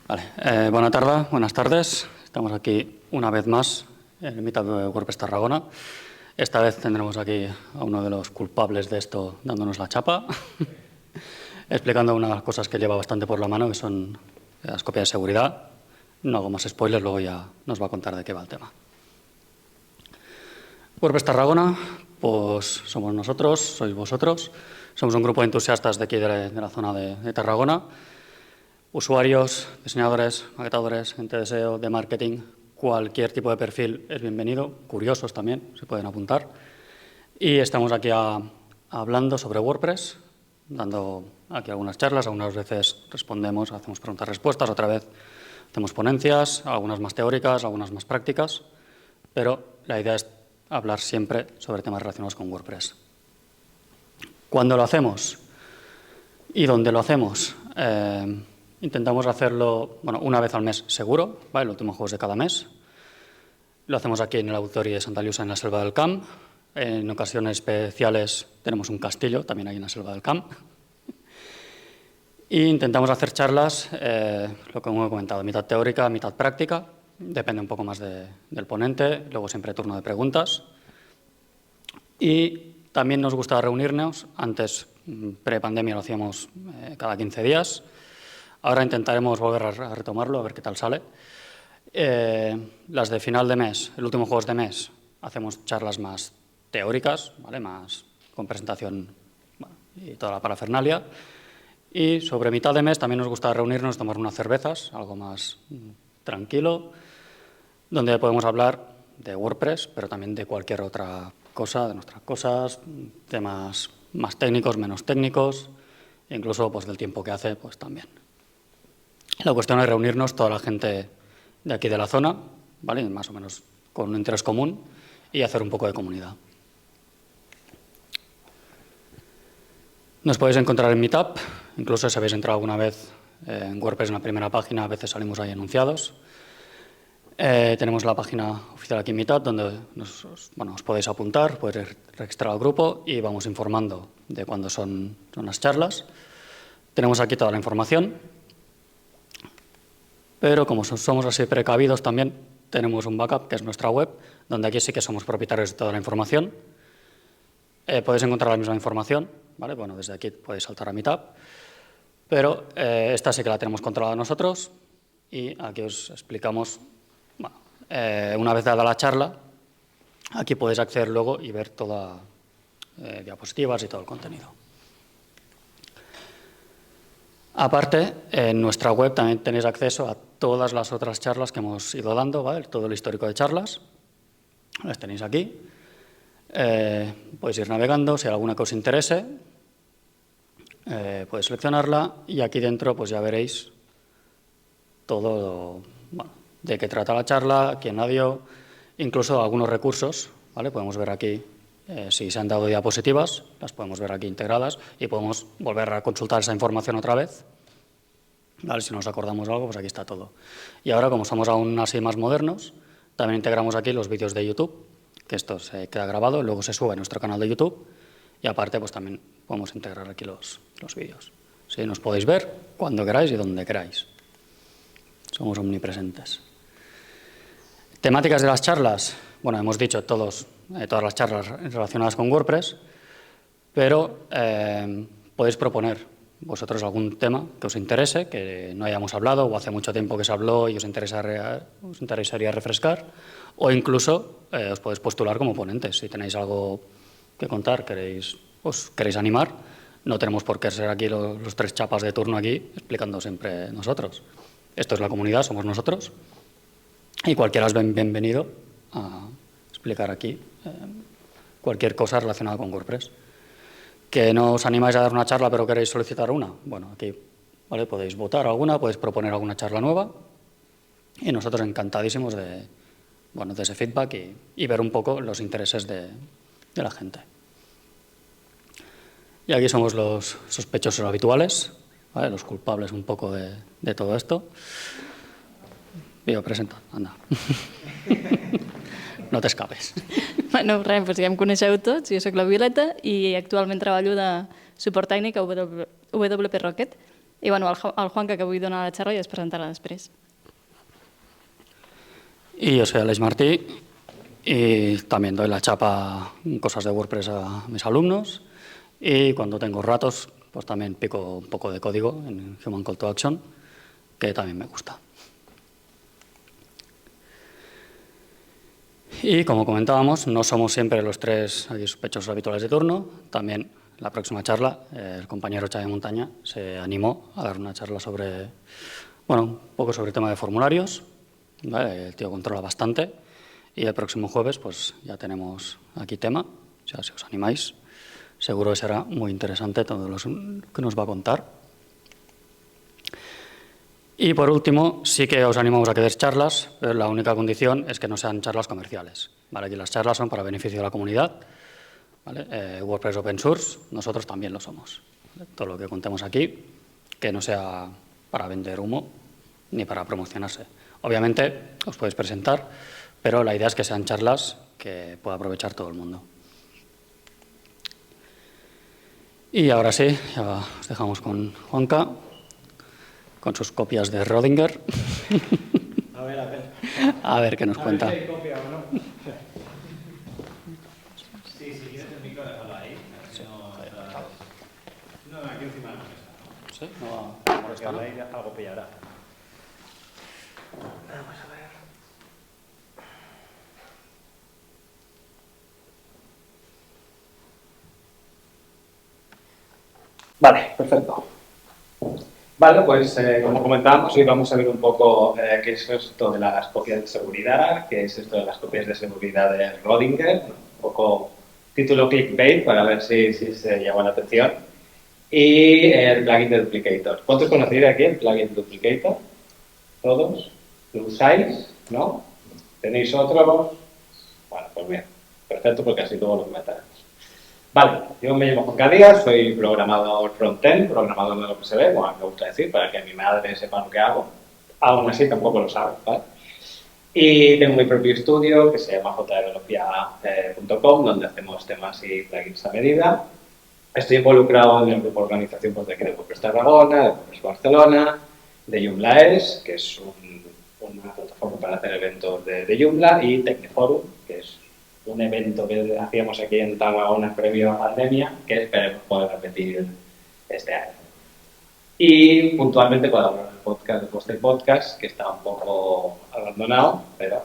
Buenas tardes. Estamos aquí una vez más en el Meetup de WordPress Tarragona. Esta vez tendremos aquí a uno de los culpables de esto dándonos la chapa, explicando unas cosas que lleva bastante por la mano, que son las copias de seguridad. No hago más spoilers, luego ya nos va a contar de qué va el tema. WordPress Tarragona, pues somos nosotros, sois vosotros. Somos un grupo de entusiastas de aquí de la zona de Tarragona. Usuarios, diseñadores, maquetadores, gente de SEO, de marketing, cualquier tipo de perfil es bienvenido. Curiosos también, se pueden apuntar. Y estamos aquí hablando sobre WordPress, dando aquí algunas charlas. Algunas veces respondemos, hacemos preguntas-respuestas, otra vez hacemos ponencias, algunas más teóricas, algunas más prácticas. Pero la idea es hablar siempre sobre temas relacionados con WordPress. ¿Cuándo lo hacemos? ¿Y dónde lo hacemos? Intentamos hacerlo una vez al mes seguro, ¿vale? El último jueves de cada mes. Lo hacemos aquí en el Auditorio de Santa Liusa, en la Selva del Camp. En ocasiones especiales tenemos un castillo, también ahí en la Selva del Camp. E intentamos hacer charlas, lo que hemos comentado, mitad teórica, mitad práctica. Depende un poco más del ponente, luego siempre turno de preguntas. Y también nos gusta reunirnos. Antes, pre-pandemia, lo hacíamos cada 15 días. Ahora intentaremos volver a retomarlo, a ver qué tal sale. Las de final de mes, el último jueves de mes, hacemos charlas más teóricas, ¿vale? Más con presentación y toda la parafernalia. Y sobre mitad de mes también nos gusta reunirnos, tomar unas cervezas, algo más tranquilo, donde podemos hablar de WordPress, pero también de cualquier otra cosa, de nuestras cosas, temas más técnicos, menos técnicos, e incluso pues, del tiempo que hace, pues también. La cuestión es reunirnos toda la gente de aquí de la zona, ¿vale? Más o menos con un interés común, y hacer un poco de comunidad. Nos podéis encontrar en Meetup, incluso si habéis entrado alguna vez en WordPress en la primera página, a veces salimos ahí anunciados. Tenemos la página oficial aquí en Meetup, donde os podéis apuntar, podéis registrar al grupo y vamos informando de cuándo son las charlas. Tenemos aquí toda la información. Pero como somos así precavidos también, tenemos un backup, que es nuestra web, donde aquí sí que somos propietarios de toda la información. Podéis encontrar la misma información, ¿vale? Bueno, desde aquí podéis saltar a Meetup, pero esta sí que la tenemos controlada nosotros y aquí os explicamos, una vez dada la charla, aquí podéis acceder luego y ver todas diapositivas y todo el contenido. Aparte, en nuestra web también tenéis acceso a todas las otras charlas que hemos ido dando, ¿vale? Todo el histórico de charlas, las tenéis aquí. Podéis ir navegando, si hay alguna que os interese, podéis seleccionarla y aquí dentro pues ya veréis todo, de qué trata la charla, quién la dio, incluso algunos recursos, ¿vale? Podemos ver aquí si se han dado diapositivas, las podemos ver aquí integradas y podemos volver a consultar esa información otra vez. ¿Vale? Si nos acordamos de algo, pues aquí está todo. Y ahora, como somos aún así más modernos, también integramos aquí los vídeos de YouTube, que esto se queda grabado, luego se sube a nuestro canal de YouTube y aparte pues también podemos integrar aquí los vídeos. ¿Sí? Nos podéis ver cuando queráis y donde queráis. Somos omnipresentes. Temáticas de las charlas. Bueno, hemos dicho todas las charlas relacionadas con WordPress, pero podéis proponer vosotros algún tema que os interese, que no hayamos hablado o hace mucho tiempo que se habló y os interesaría refrescar, o incluso os podéis postular como ponentes. Si tenéis algo que contar, os queréis animar, no tenemos por qué ser aquí los tres chapas de turno aquí explicando siempre nosotros. Esto es la comunidad, somos nosotros, y cualquiera es bienvenido a explicar aquí cualquier cosa relacionada con WordPress. ¿Que no os animáis a dar una charla pero queréis solicitar una? Bueno, aquí ¿vale? Podéis votar alguna, podéis proponer alguna charla nueva y nosotros encantadísimos de ese feedback y ver un poco los intereses de la gente. Y aquí somos los sospechosos habituales, ¿vale? Los culpables un poco de todo esto. Presenta, anda. No t'escapes. Bueno, res, doncs ja em coneixeu tots, jo soc la Violeta i actualment treballo de suport tècnic a WP Rocket. I bueno, el Juanca, que avui dona la xerra, i es presentarà després. Y yo soy Alex Martí y también doy la chapa en cosas de WordPress a mis alumnos, y cuando tengo ratos pues también pico un poco de código en Human Call to Action, que también me gusta. Y como comentábamos, no somos siempre los tres aquí sospechosos habituales de turno. También la próxima charla, el compañero Xavi Montaña se animó a dar una charla sobre, bueno, un poco sobre el tema de formularios. ¿Vale? El tío controla bastante. Y el próximo jueves pues ya tenemos aquí tema, o sea, si os animáis, seguro que será muy interesante todo lo que nos va a contar. Y por último, sí que os animamos a que des charlas, pero la única condición es que no sean charlas comerciales. ¿Vale? Aquí las charlas son para beneficio de la comunidad. ¿Vale? WordPress Open Source, nosotros también lo somos. ¿Vale? Todo lo que contemos aquí, que no sea para vender humo ni para promocionarse. Obviamente os podéis presentar, pero la idea es que sean charlas que pueda aprovechar todo el mundo. Y ahora sí, ya os dejamos con Juanca, con sus copias de Rodinger. A ver. A ver qué nos cuenta. A ver si hay copia o no. Sí, si quieres el micro, déjalo ahí. Sí. No, aquí encima de la mesa. ¿Sí? No va a molestar, ¿no? Ahí algo pillará. Vamos a ver. Vale, perfecto. Vale, pues como comentábamos, hoy vamos a ver un poco qué es esto de las copias de seguridad, qué es esto de las copias de seguridad de Rodinger, un poco título clickbait para ver si se llama la atención, y el plugin de Duplicator. ¿Cuántos conocéis aquí el plugin Duplicator? ¿Todos? ¿Lo usáis? ¿No? ¿Tenéis otros? Bueno, pues bien, perfecto, porque así todos los meteremos. Vale, yo me llamo Juan Díaz, soy programador front-end, programador de lo que se ve, bueno, me gusta decir, para que mi madre sepa lo que hago. Aún así tampoco lo sabe, ¿vale? Y tengo mi propio estudio que se llama jdevelopia.com, donde hacemos temas y plugins a medida. Estoy involucrado en el grupo de organización pues, de aquí de WordPress Tarragona, de WordPress Barcelona, de Joomla.es, que es una plataforma para hacer eventos de Joomla, y Tecniforum, que es un evento que hacíamos aquí en Tarragona previo a la pandemia, que esperemos poder repetir este año. Y puntualmente colaboro en el podcast de Post Podcast, que está un poco abandonado, pero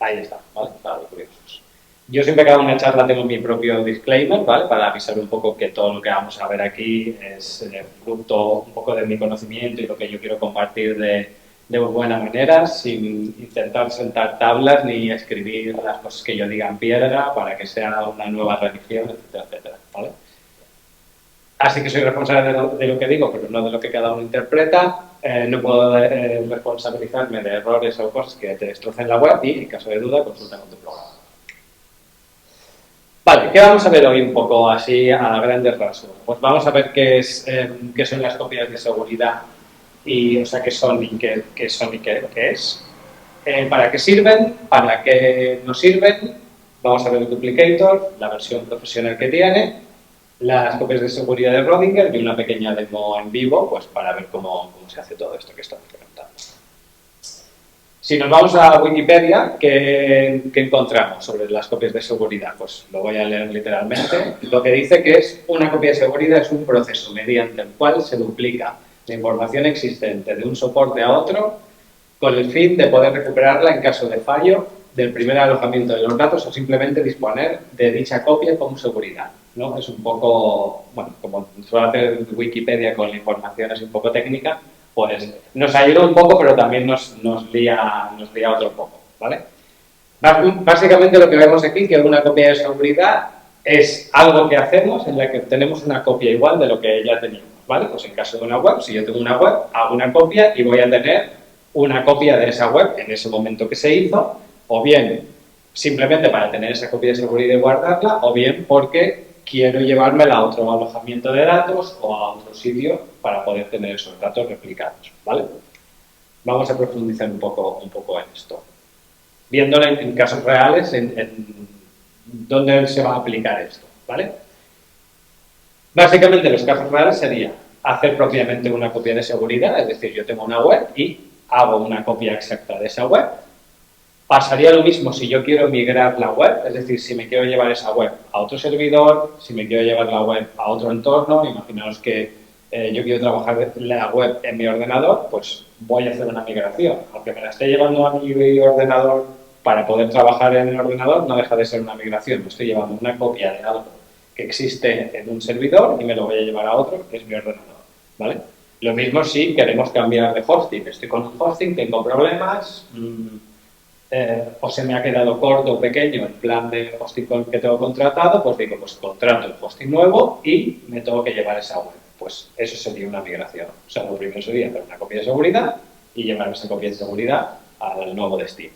ahí está, ¿vale? Para los curiosos. Yo siempre que hago una charla tengo mi propio disclaimer, ¿vale? Para avisar un poco que todo lo que vamos a ver aquí es fruto un poco de mi conocimiento y lo que yo quiero compartir de buena manera, sin intentar sentar tablas ni escribir las cosas que yo diga en piedra para que sea una nueva religión, etcétera, etcétera, ¿vale? Así que soy responsable de lo que digo, pero no de lo que cada uno interpreta. No puedo responsabilizarme de errores o cosas que te destrocen la web y, en caso de duda, consulta con tu programa. Vale, ¿qué vamos a ver hoy un poco así a grandes rasgos? Pues vamos a ver qué son las copias de seguridad y, o sea, qué son y qué es. ¿Para qué sirven? ¿Para qué no sirven? Vamos a ver el Duplicator, la versión profesional que tiene, las copias de seguridad de Rodinger y una pequeña demo en vivo, pues para ver cómo se hace todo esto que estamos comentando. Si nos vamos a Wikipedia, ¿qué encontramos sobre las copias de seguridad? Pues lo voy a leer literalmente. Lo que dice que es una copia de seguridad es un proceso mediante el cual se duplica la información existente de un soporte a otro con el fin de poder recuperarla en caso de fallo del primer alojamiento de los datos o simplemente disponer de dicha copia como seguridad, ¿no? Es un poco, bueno, como suele hacer Wikipedia con la información así un poco técnica, pues nos ayuda un poco, pero también nos lía otro poco, ¿vale? Básicamente lo que vemos aquí, que una copia de seguridad es algo que hacemos en la que obtenemos una copia igual de lo que ya teníamos, ¿vale? Pues en caso de una web, si yo tengo una web, hago una copia y voy a tener una copia de esa web en ese momento que se hizo, o bien simplemente para tener esa copia de seguridad y guardarla, o bien porque quiero llevármela a otro alojamiento de datos o a otro sitio para poder tener esos datos replicados, ¿vale? Vamos a profundizar un poco en esto. Viéndolo en casos reales, en dónde se va a aplicar esto, ¿vale? Básicamente los casos reales serían hacer propiamente una copia de seguridad, es decir, yo tengo una web y hago una copia exacta de esa web. Pasaría lo mismo si yo quiero migrar la web, es decir, si me quiero llevar esa web a otro servidor, si me quiero llevar la web a otro entorno, imaginaos que yo quiero trabajar la web en mi ordenador, pues voy a hacer una migración. Aunque me la esté llevando a mi ordenador para poder trabajar en el ordenador, no deja de ser una migración. Me estoy llevando una copia de algo que existe en un servidor y me lo voy a llevar a otro, que es mi ordenador, ¿vale? Lo mismo si queremos cambiar de hosting. Estoy con un hosting, tengo problemas, o se me ha quedado corto o pequeño el plan de hosting que tengo contratado, pues digo, pues contrato el hosting nuevo y me tengo que llevar esa web. Pues eso sería una migración. O sea, lo primero sería hacer una copia de seguridad y llevar esa copia de seguridad al nuevo destino.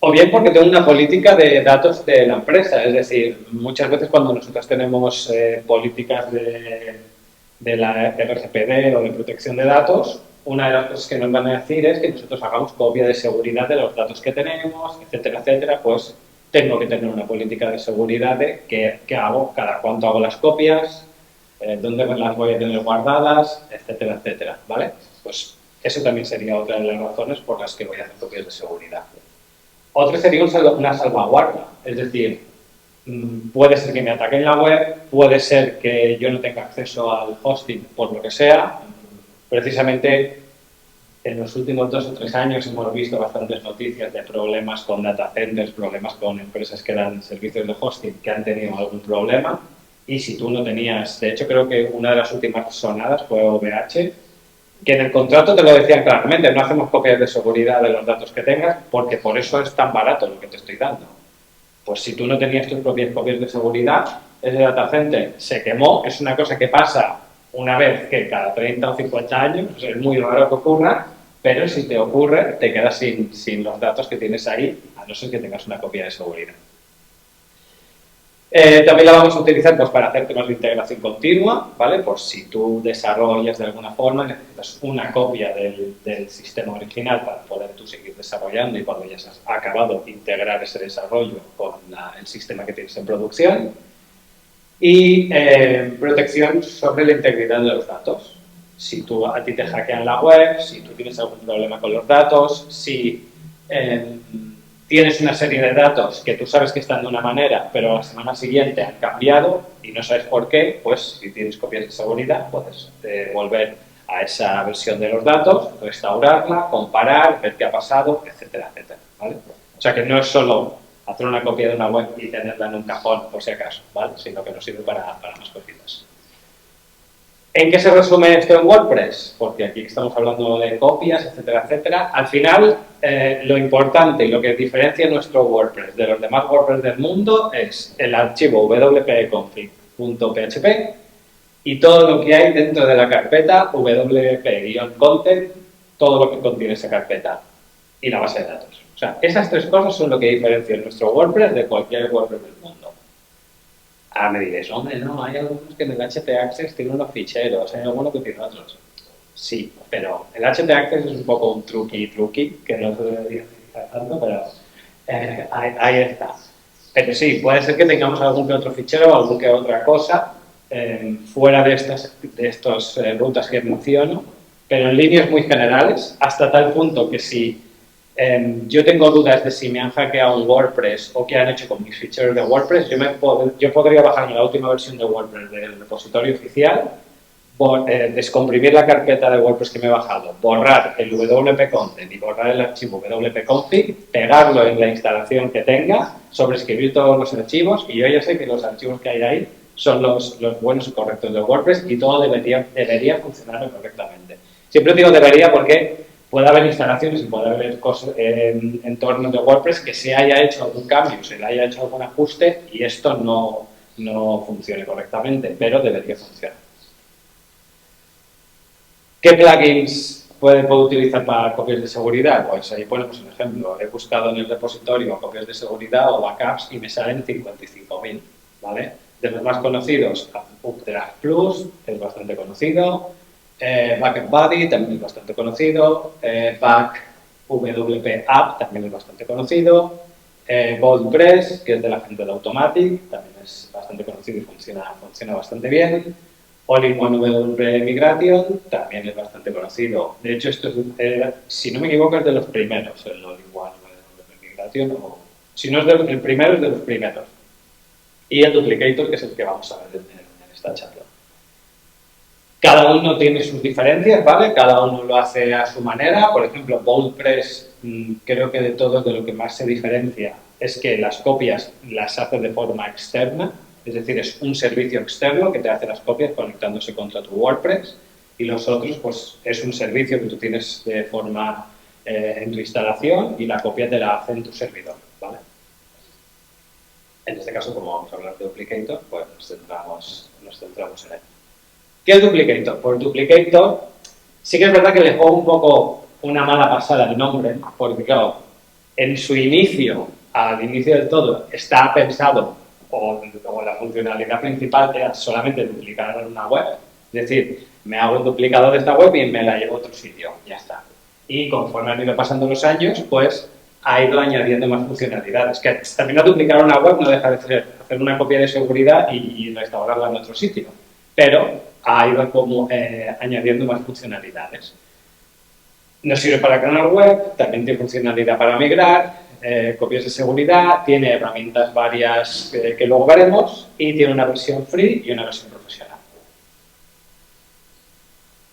O bien porque tengo una política de datos de la empresa, es decir, muchas veces cuando nosotros tenemos políticas de la RGPD o de protección de datos, una de las cosas que nos van a decir es que nosotros hagamos copia de seguridad de los datos que tenemos, etcétera, etcétera, pues tengo que tener una política de seguridad de qué hago, cada cuánto hago las copias, dónde las voy a tener guardadas, etcétera, etcétera, ¿vale? Pues eso también sería otra de las razones por las que voy a hacer copias de seguridad. Otra sería una salvaguarda, es decir, puede ser que me ataquen la web, puede ser que yo no tenga acceso al hosting por lo que sea. Precisamente en los últimos 2 o 3 años hemos visto bastantes noticias de problemas con data centers, problemas con empresas que dan servicios de hosting que han tenido algún problema. Y si tú no tenías, de hecho creo que una de las últimas sonadas fue OVH, que en el contrato te lo decían claramente, no hacemos copias de seguridad de los datos que tengas porque por eso es tan barato lo que te estoy dando. Pues si tú no tenías tus propias copias de seguridad, ese data center se quemó, es una cosa que pasa una vez que cada 30 o 50 años, es muy raro que ocurra, pero si te ocurre, te quedas sin los datos que tienes ahí, a no ser que tengas una copia de seguridad. También la vamos a utilizar pues, para hacer temas de integración continua, ¿vale? Por si tú desarrollas de alguna forma, necesitas una copia del sistema original para poder tú seguir desarrollando y cuando ya has acabado integrar ese desarrollo con el sistema que tienes en producción. Y protección sobre la integridad de los datos. Si a ti te hackean la web, si tú tienes algún problema con los datos, si tienes una serie de datos que tú sabes que están de una manera, pero la semana siguiente han cambiado y no sabes por qué, pues si tienes copias de seguridad puedes volver a esa versión de los datos, restaurarla, comparar, ver qué ha pasado, etcétera, etcétera, ¿vale? O sea que no es solo hacer una copia de una web y tenerla en un cajón por si acaso, ¿vale? Sino que nos sirve para más cositas. ¿En qué se resume esto en WordPress? Porque aquí estamos hablando de copias, etcétera, etcétera. Al final, lo importante y lo que diferencia nuestro WordPress de los demás WordPress del mundo es el archivo wp-config.php y todo lo que hay dentro de la carpeta wp-content, todo lo que contiene esa carpeta y la base de datos. O sea, esas 3 cosas son lo que diferencian nuestro WordPress de cualquier WordPress del mundo. Ahora me diréis, hombre, no, hay algunos que en el htaccess tienen unos ficheros, hay algunos que tienen otros. Sí, pero el htaccess es un poco un truqui, que no se debería utilizar tanto, pero ahí está. Pero sí, puede ser que tengamos algún que otro fichero o algún que otra cosa fuera de estas rutas que menciono, pero en líneas muy generales, hasta tal punto que si yo tengo dudas de si me han hackeado un WordPress o qué han hecho con mis ficheros de WordPress, yo podría bajarme la última versión de WordPress del repositorio oficial, descomprimir la carpeta de WordPress que me he bajado, borrar el wp-content y borrar el archivo wp-config, pegarlo en la instalación que tenga, sobreescribir todos los archivos y yo ya sé que los archivos que hay ahí son los buenos y correctos de WordPress y todo debería funcionar correctamente. Siempre digo debería porque puede haber instalaciones y puede haber entornos de WordPress que se haya hecho algún cambio, se le haya hecho algún ajuste y esto no funcione correctamente, pero debería funcionar. ¿Qué plugins puedo utilizar para copias de seguridad? Pues ahí ponemos un ejemplo. He buscado en el repositorio copias de seguridad o backups y me salen 55.000, ¿vale? De los más conocidos, Updraft Plus es bastante conocido. Backup Buddy también es bastante conocido, BackWP App también es bastante conocido, BoldPress, que es de la gente de Automatic, también es bastante conocido y funciona bastante bien, All-in-One WP Migration también es bastante conocido. De hecho, esto es, si no me equivoco, es de los primeros, el All-in-One WP Migration, o si no es el primero, es de los primeros. Y el Duplicator, que es el que vamos a ver en esta charla. Cada uno tiene sus diferencias, ¿vale? Cada uno lo hace a su manera. Por ejemplo, BoldPress, creo que de todo, de lo que más se diferencia es que las copias las hace de forma externa, es decir, es un servicio externo que te hace las copias conectándose contra tu WordPress, y los otros, pues, es un servicio que tú tienes de forma en tu instalación y la copia te la hace en tu servidor, ¿vale? En este caso, como vamos a hablar de Duplicator, pues nos centramos en él. ¿Qué es Duplicator? Pues Duplicator sí que es verdad que le juego un poco una mala pasada el nombre, porque claro, en su inicio, al inicio del todo, está pensado, o la funcionalidad principal era solamente duplicar una web, es decir, me hago un duplicador de esta web y me la llevo a otro sitio, ya está. Y conforme han ido pasando los años, pues ha ido añadiendo más funcionalidades. Que también a duplicar una web no deja de hacer una copia de seguridad y restaurarla en otro sitio, pero ha ido como añadiendo más funcionalidades. Nos sirve para crear web, también tiene funcionalidad para migrar, copias de seguridad, tiene herramientas varias que luego veremos, y tiene una versión free y una versión profesional.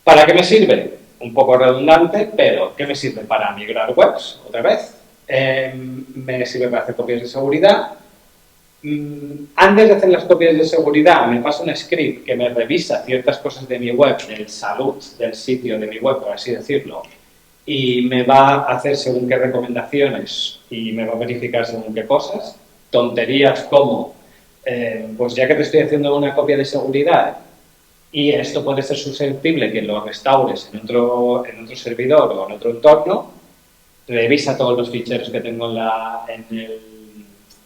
¿Para qué me sirve? Un poco redundante, pero ¿qué me sirve? Para migrar webs, otra vez. Me sirve para hacer copias de seguridad. Antes de hacer las copias de seguridad, me pasa un script que me revisa ciertas cosas de mi web, del salud del sitio de mi web, por así decirlo, y me va a hacer según qué recomendaciones y me va a verificar según qué cosas. Tonterías como, pues ya que te estoy haciendo una copia de seguridad y esto puede ser susceptible que lo restaures en otro servidor o en otro entorno, revisa todos los ficheros que tengo en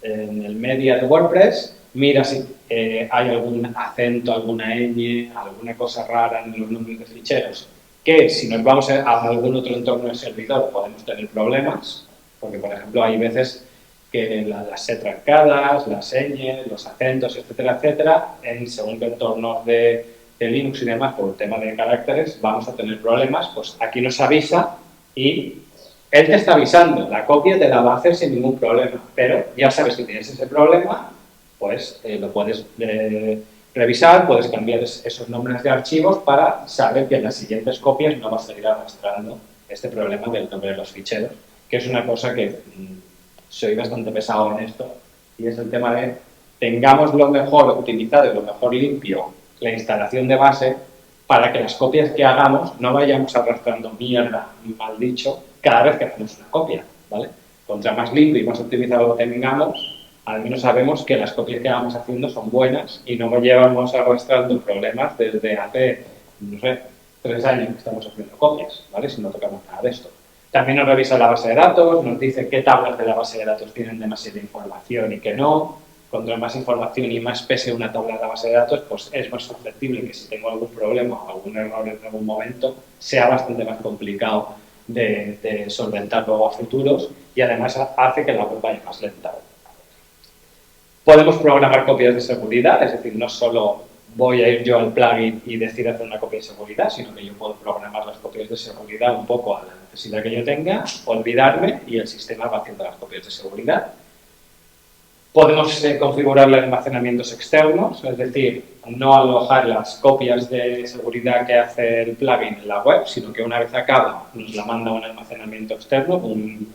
el media de WordPress, mira si hay algún acento, alguna ñ, alguna cosa rara en los nombres de ficheros, que si nos vamos a algún otro entorno de servidor podemos tener problemas, porque por ejemplo hay veces que las C trancadas, las ñ, los acentos, etcétera, etcétera, en según qué entornos de Linux y demás, por el tema de caracteres, vamos a tener problemas. Pues aquí nos avisa y él te está avisando, la copia te la va a hacer sin ningún problema, pero ya sabes que tienes ese problema, pues lo puedes revisar, puedes cambiar esos nombres de archivos para saber que en las siguientes copias no vas a ir arrastrando este problema del nombre de los ficheros, que es una cosa que soy bastante pesado en esto, y es el tema de tengamos lo mejor optimizado y lo mejor limpio la instalación de base para que las copias que hagamos no vayamos arrastrando mierda, mal dicho, cada vez que hacemos una copia, ¿vale? Contra más limpio y más optimizado lo tengamos, al menos sabemos que las copias que vamos haciendo son buenas y no llevamos arrastrando problemas desde hace, no sé, 3 años que estamos haciendo copias, ¿vale? Si no tocamos nada de esto. También nos revisa la base de datos, nos dice qué tablas de la base de datos tienen demasiada información y qué no. Contra más información y más pese una tabla de la base de datos, pues es más susceptible que si tengo algún problema o algún error en algún momento, sea bastante más complicado de solventar luego a futuros, y además hace que la web vaya más lenta. Podemos programar copias de seguridad, es decir, no solo voy a ir yo al plugin y decir hacer una copia de seguridad, sino que yo puedo programar las copias de seguridad un poco a la necesidad que yo tenga, olvidarme y el sistema va haciendo las copias de seguridad. Podemos configurar almacenamientos externos, es decir, no alojar las copias de seguridad que hace el plugin en la web, sino que una vez acaba nos la manda a un almacenamiento externo, un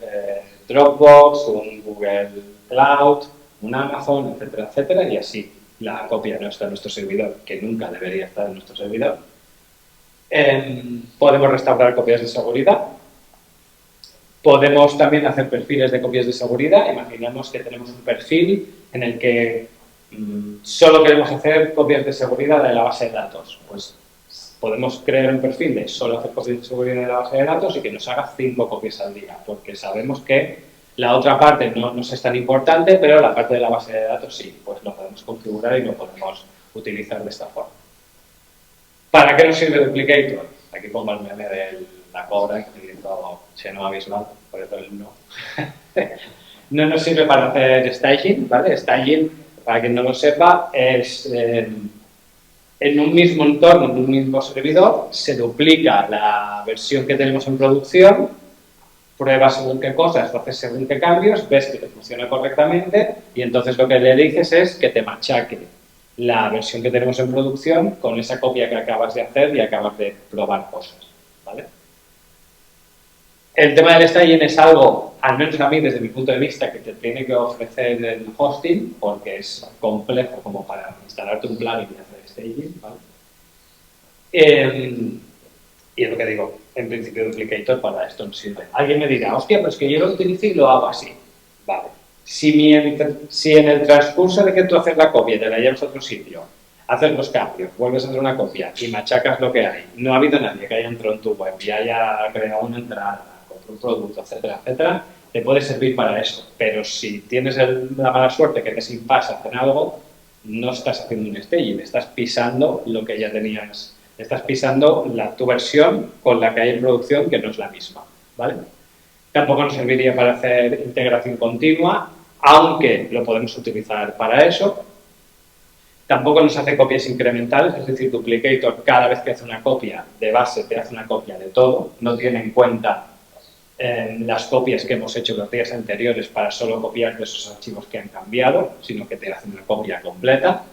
Dropbox, un Google Cloud, un Amazon, etcétera, etcétera, y así la copia no está en nuestro servidor, que nunca debería estar en nuestro servidor. Podemos restaurar copias de seguridad. Podemos también hacer perfiles de copias de seguridad. Imaginemos que tenemos un perfil en el que solo queremos hacer copias de seguridad de la base de datos. Pues podemos crear un perfil de solo hacer copias de seguridad de la base de datos y que nos haga 5 copias al día, porque sabemos que la otra parte no nos es tan importante, pero la parte de la base de datos sí, pues lo podemos configurar y lo podemos utilizar de esta forma. ¿Para qué nos sirve Duplicator? Aquí pongo el meme de la cobra que utilizo Xenoma Visual, por eso el no. No nos sirve para hacer staging, ¿vale? Staging, para quien no lo sepa, es en un mismo entorno, en un mismo servidor, se duplica la versión que tenemos en producción, pruebas según qué cosas, haces según qué cambios, ves que te funciona correctamente y entonces lo que le dices es que te machaque la versión que tenemos en producción con esa copia que acabas de hacer y acabas de probar cosas, ¿vale? El tema del staging es algo, al menos a mí desde mi punto de vista, que te tiene que ofrecer el hosting porque es complejo como para instalarte un plugin y hacer staging, ¿vale? Y es lo que digo, en principio Duplicator para esto no sirve. Alguien me dirá, hostia, pero es que yo lo utilizo y lo hago así. Vale. Si en el transcurso de que tú haces la copia y te la llevas a otro sitio, haces los cambios, vuelves a hacer una copia y machacas lo que hay, no ha habido nadie que haya entrado en tu web y haya creado una entrada, comprado un producto, etcétera, etcétera, te puede servir para eso. Pero si tienes la mala suerte que te sin pasa hacer algo, no estás haciendo un staging, estás pisando lo que ya tenías. Estás pisando tu versión con la que hay en producción, que no es la misma, ¿vale? Tampoco nos serviría para hacer integración continua, aunque lo podemos utilizar para eso. Tampoco nos hace copias incrementales, es decir, Duplicator cada vez que hace una copia de base te hace una copia de todo, no tiene en cuenta las copias que hemos hecho los días anteriores para solo copiar de esos archivos que han cambiado, sino que te hace una copia completa.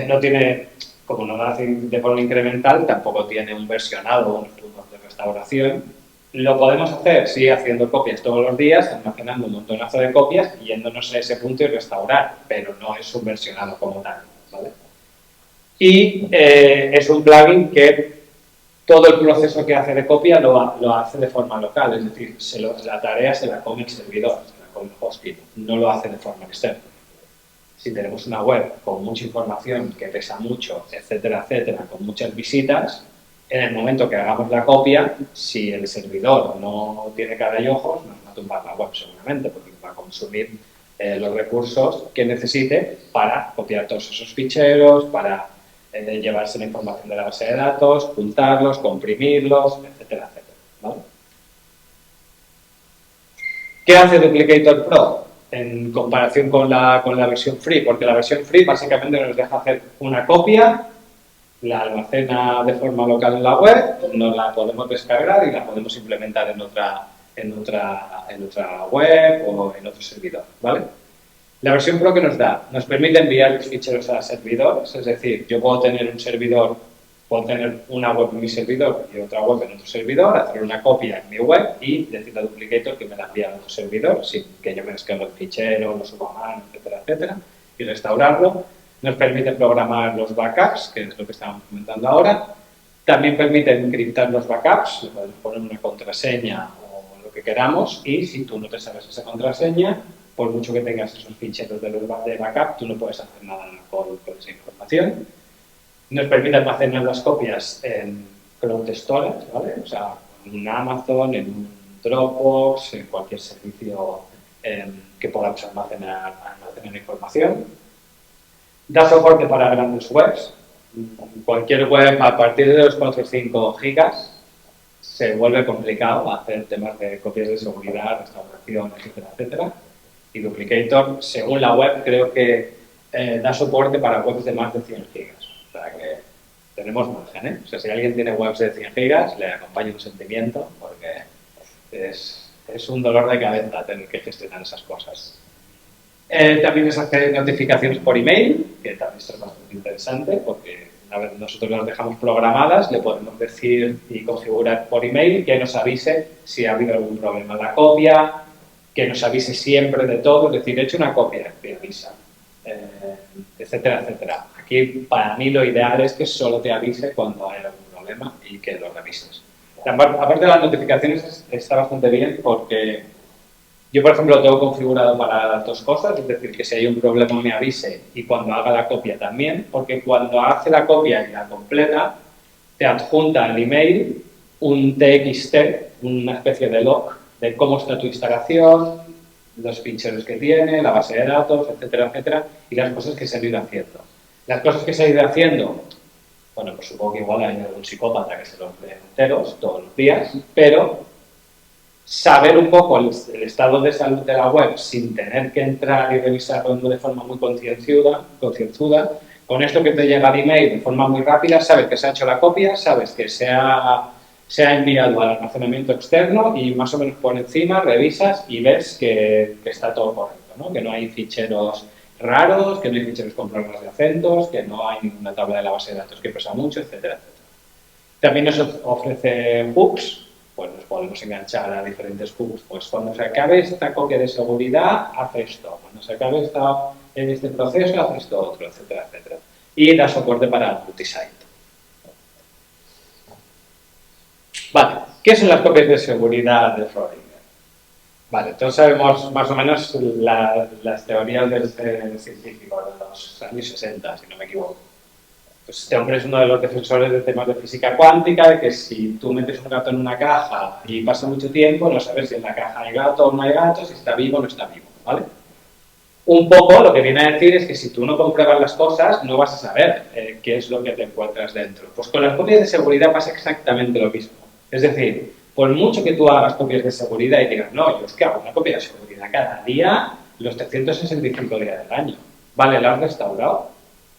No tiene, como no lo hace de forma incremental, tampoco tiene un versionado o unos puntos de restauración. Lo podemos hacer, sí, haciendo copias todos los días, almacenando un montonazo de copias y yéndonos a ese punto y restaurar, pero no es un versionado como tal, ¿vale? Y es un plugin que todo el proceso que hace de copia lo hace de forma local, es decir, la tarea se la come el servidor, se la come el hosting, no lo hace de forma externa. Si tenemos una web con mucha información que pesa mucho, etcétera, etcétera, con muchas visitas, en el momento que hagamos la copia, si el servidor no tiene cara y ojos, nos va a tumbar la web seguramente, porque va a consumir los recursos que necesite para copiar todos esos ficheros, para llevarse la información de la base de datos, juntarlos, comprimirlos, etcétera, etcétera, ¿vale? ¿Qué hace Duplicator Pro en comparación con la versión free? Porque la versión free básicamente nos deja hacer una copia, la almacena de forma local en la web, nos la podemos descargar y la podemos implementar en otra web o en otro servidor, ¿vale? La versión Pro que nos da, nos permite enviar los ficheros a servidores, es decir, yo puedo tener un servidor, puedo tener una web en mi servidor y otra web en otro servidor, hacer una copia en mi web y decirle a Duplicator que me la envía a otro servidor, sin que yo me descargue el fichero, lo suba a mano, etcétera, etcétera, y restaurarlo. Nos permite programar los backups, que es lo que estábamos comentando ahora. También permite encriptar los backups, le podemos poner una contraseña o lo que queramos, y si tú no te sabes esa contraseña, por mucho que tengas esos ficheros de backup, tú no puedes hacer nada con esa información. Nos permite almacenar las copias en cloud storage, ¿vale? O sea, en un Amazon, en un Dropbox, en cualquier servicio que podamos almacenar información. Da soporte para grandes webs. Cualquier web a partir de los 4 o 5 gigas se vuelve complicado hacer temas de copias de seguridad, restauración, etcétera, etcétera. Y Duplicator, según la web, creo que da soporte para webs de más de 100 gigas. O sea que tenemos margen, ¿eh? O sea, si alguien tiene webs de 100 gigas, le acompaña un sentimiento porque es un dolor de cabeza tener que gestionar esas cosas. También nos hace notificaciones por email, que también es bastante interesante porque una vez nosotros las dejamos programadas, le podemos decir y configurar por email que nos avise si ha habido algún problema en la copia, que nos avise siempre de todo, es decir, he hecho una copia, te avisa, etcétera, etcétera. Aquí, para mí, lo ideal es que solo te avise cuando hay algún problema y que lo revises. Aparte de las notificaciones, está bastante bien porque yo, por ejemplo, lo tengo configurado para las dos cosas, es decir, que si hay un problema me avise y cuando haga la copia también, porque cuando hace la copia y la completa, te adjunta al email un TXT, una especie de log de cómo está tu instalación, los ficheros que tiene, la base de datos, etcétera, etcétera, y las cosas que se han ido haciendo. Las cosas que se han ido haciendo, bueno, pues supongo que igual hay algún psicópata que se los lee enteros todos los días, pero saber un poco el estado de salud de la web sin tener que entrar y revisarlo de forma muy concienzuda, Con esto que te llega de email de forma muy rápida, sabes que se ha hecho la copia, sabes que se ha enviado al almacenamiento externo y más o menos por encima revisas y ves que está todo correcto, ¿no? Que no hay ficheros raros, que no hay ficheros con problemas de acentos, que no hay ninguna tabla de la base de datos que pesa mucho, etcétera, etcétera. También nos ofrece hooks, pues nos podemos enganchar a diferentes hooks. Pues cuando se acabe esta copia de seguridad, hace esto. Cuando se acabe este proceso, hace esto otro, etcétera, etcétera. Y da soporte para el multisite. Vale, ¿qué son las copias de seguridad de Schrödinger? Vale, todos sabemos más o menos las teorías del científico de los años 60, si no me equivoco. Pues este hombre es uno de los defensores de temas de física cuántica, de que si tú metes un gato en una caja y pasa mucho tiempo, no sabes si en la caja hay gato o no hay gato, si está vivo o no está vivo, ¿vale? Un poco lo que viene a decir es que si tú no compruebas las cosas, no vas a saber qué es lo que te encuentras dentro. Pues con las copias de seguridad pasa exactamente lo mismo. Es decir, por mucho que tú hagas copias de seguridad y digas, no, yo es que hago una copia de seguridad cada día, los 365 días del año. ¿Vale? ¿La has restaurado?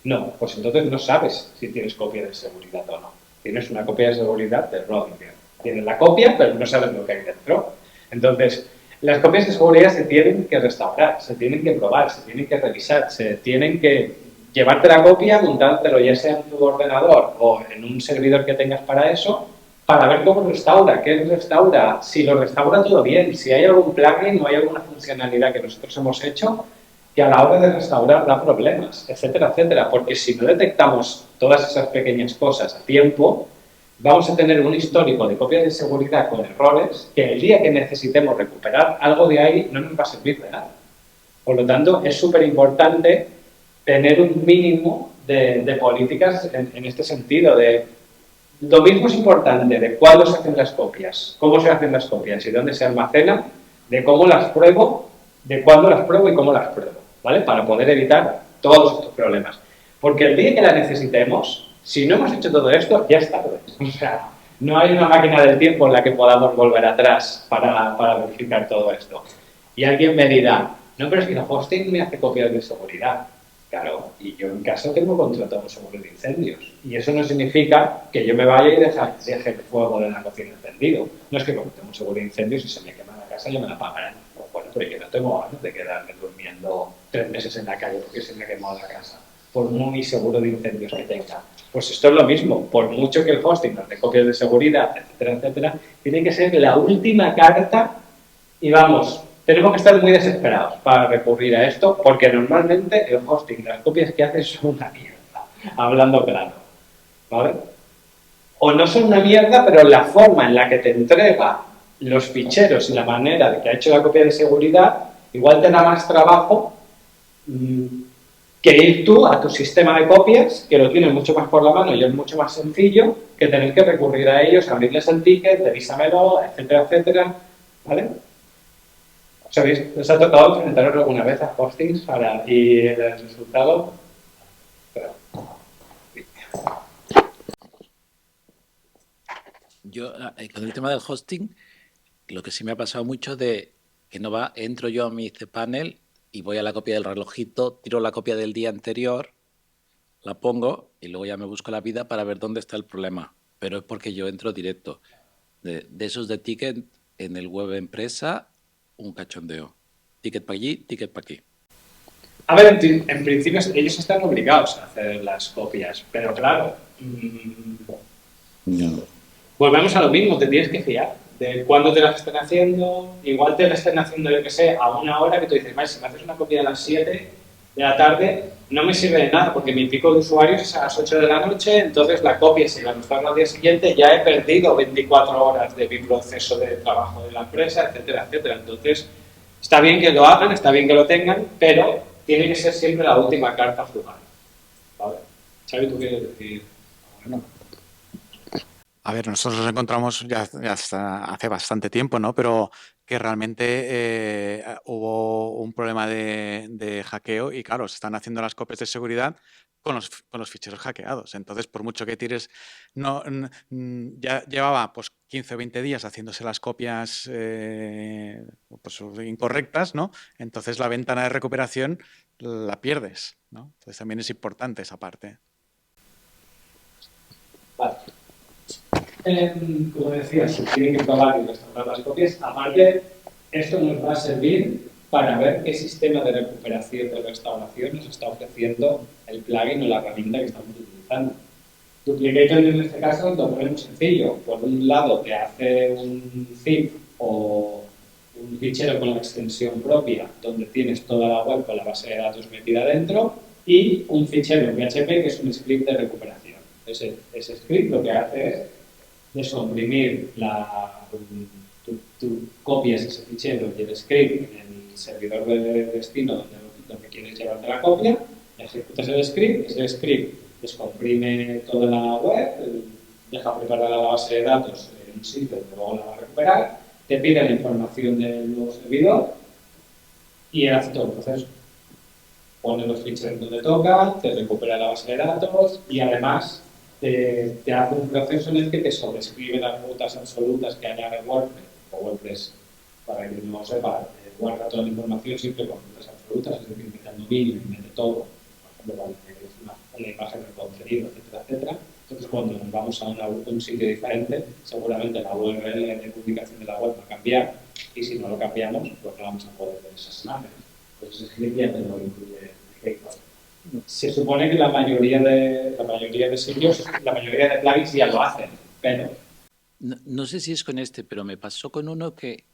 No, pues entonces no sabes si tienes copia de seguridad o no. Tienes una copia de seguridad de Schrödinger. Tienes la copia, pero no sabes lo que hay dentro. Entonces, las copias de seguridad se tienen que restaurar, se tienen que probar, se tienen que revisar, se tienen que llevarte la copia, montártelo ya sea en tu ordenador o en un servidor que tengas para eso, para ver cómo restaura, qué restaura, si lo restaura todo bien, si hay algún plugin o hay alguna funcionalidad que nosotros hemos hecho que a la hora de restaurar da problemas, etcétera, etcétera, porque si no detectamos todas esas pequeñas cosas a tiempo, vamos a tener un histórico de copias de seguridad con errores que el día que necesitemos recuperar algo de ahí no nos va a servir de nada. Por lo tanto, es súper importante tener un mínimo de políticas en este sentido. Lo mismo es importante de cuándo se hacen las copias, cómo se hacen las copias y dónde se almacenan, de cómo las pruebo, de cuándo las pruebo y cómo las pruebo, ¿vale? Para poder evitar todos estos problemas. Porque el día que la necesitemos, si no hemos hecho todo esto, ya está. O sea, no hay una máquina del tiempo en la que podamos volver atrás para verificar todo esto. Y alguien me dirá, no, pero es que el hosting me hace copias de seguridad. Claro, y yo en casa tengo contratado un seguro de incendios. Y eso no significa que yo me vaya y deje el fuego de la cocina encendido. No es que como tengo un seguro de incendios y se me quema la casa, yo me la pagarán. Bueno, pero yo no tengo ganas de quedarme durmiendo 3 meses en la calle porque se me ha quemado la casa, por muy seguro de incendios que tenga. Pues esto es lo mismo, por mucho que el hosting nos dé copias de seguridad, etcétera, etcétera, tiene que ser la última carta y vamos, tenemos que estar muy desesperados para recurrir a esto porque normalmente el hosting, las copias que hace son una mierda, hablando claro, ¿vale? O no son una mierda, pero la forma en la que te entrega los ficheros y la manera de que ha hecho la copia de seguridad, igual te da más trabajo que ir tú a tu sistema de copias, que lo tienes mucho más por la mano y es mucho más sencillo que tener que recurrir a ellos, abrirles el ticket, revísamelo, etcétera, etcétera, ¿vale? ¿Sabéis? ¿Os ha tocado enfrentaros alguna vez a hostings y el resultado? Pero, Yo, con el tema del hosting, lo que sí me ha pasado mucho de que no va, entro yo a mi cPanel y voy a la copia del relojito, tiro la copia del día anterior, la pongo y luego ya me busco la vida para ver dónde está el problema. Pero es porque yo entro directo. De esos de ticket en el web empresa, un cachondeo. Ticket para allí, ticket para aquí. a ver, en principio ellos están obligados a hacer las copias, pero claro, volvemos a lo mismo, te tienes que fiar de cuándo te las estén haciendo. Igual te las estén haciendo, yo que sé, a una hora que tú dices, vale, si me haces una copia a las 7 de la tarde, no me sirve de nada porque mi pico de usuarios es a las 8 de la noche, entonces la copia, si la mostramos al día siguiente, ya he perdido 24 horas de mi proceso de trabajo de la empresa, etcétera, etcétera. Entonces, está bien que lo hagan, está bien que lo tengan, pero tiene que ser siempre la última carta a jugar. ¿Vale? Xavi, ¿tú quieres decir? Bueno. A ver, nosotros nos encontramos ya hace bastante tiempo, ¿no? Pero que realmente hubo un problema de hackeo y, claro, se están haciendo las copias de seguridad con los ficheros hackeados. Entonces, por mucho que tires, ya llevaba pues 15 o 20 días haciéndose las copias pues, incorrectas, ¿no? Entonces, la ventana de recuperación la pierdes. ¿no? Entonces también es importante esa parte. Vale. Como decía, se tienen que probar y restaurar las copias. Aparte, esto nos va a servir para ver qué sistema de recuperación, de restauración nos está ofreciendo el plugin o la herramienta que estamos utilizando. Duplicator en este caso lo pone muy sencillo. Por un lado te hace un zip o un fichero con la extensión propia donde tienes toda la web con la base de datos metida dentro y un fichero en PHP que es un script de recuperación. Ese script lo que hace es descomprimir tú copias ese fichero y el script en el servidor de destino donde quieres llevarte la copia, ejecutas el script descomprime toda la web, deja preparada la base de datos en un sitio donde luego la va a recuperar, te pide la información del nuevo servidor y él hace todo el proceso. Pone los ficheros donde toca, te recupera la base de datos y además te hace un proceso en el que te sobrescribe las rutas absolutas que añade WordPress, o WordPress, para que no lo sepa, guarda toda la información siempre con rutas absolutas, es decir, mete el dominio y mete todo, por ejemplo, una imagen reconcebida, etcétera, etcétera. Entonces, cuando nos vamos a un sitio diferente, seguramente la URL de publicación de la web va a cambiar y si no lo cambiamos, pues no vamos a poder ver esas imágenes. Pues ese script ya te lo incluye Gateway. Se supone que la mayoría de sitios, la mayoría de plugins ya lo hacen, pero... No sé si es con este, pero me pasó con uno que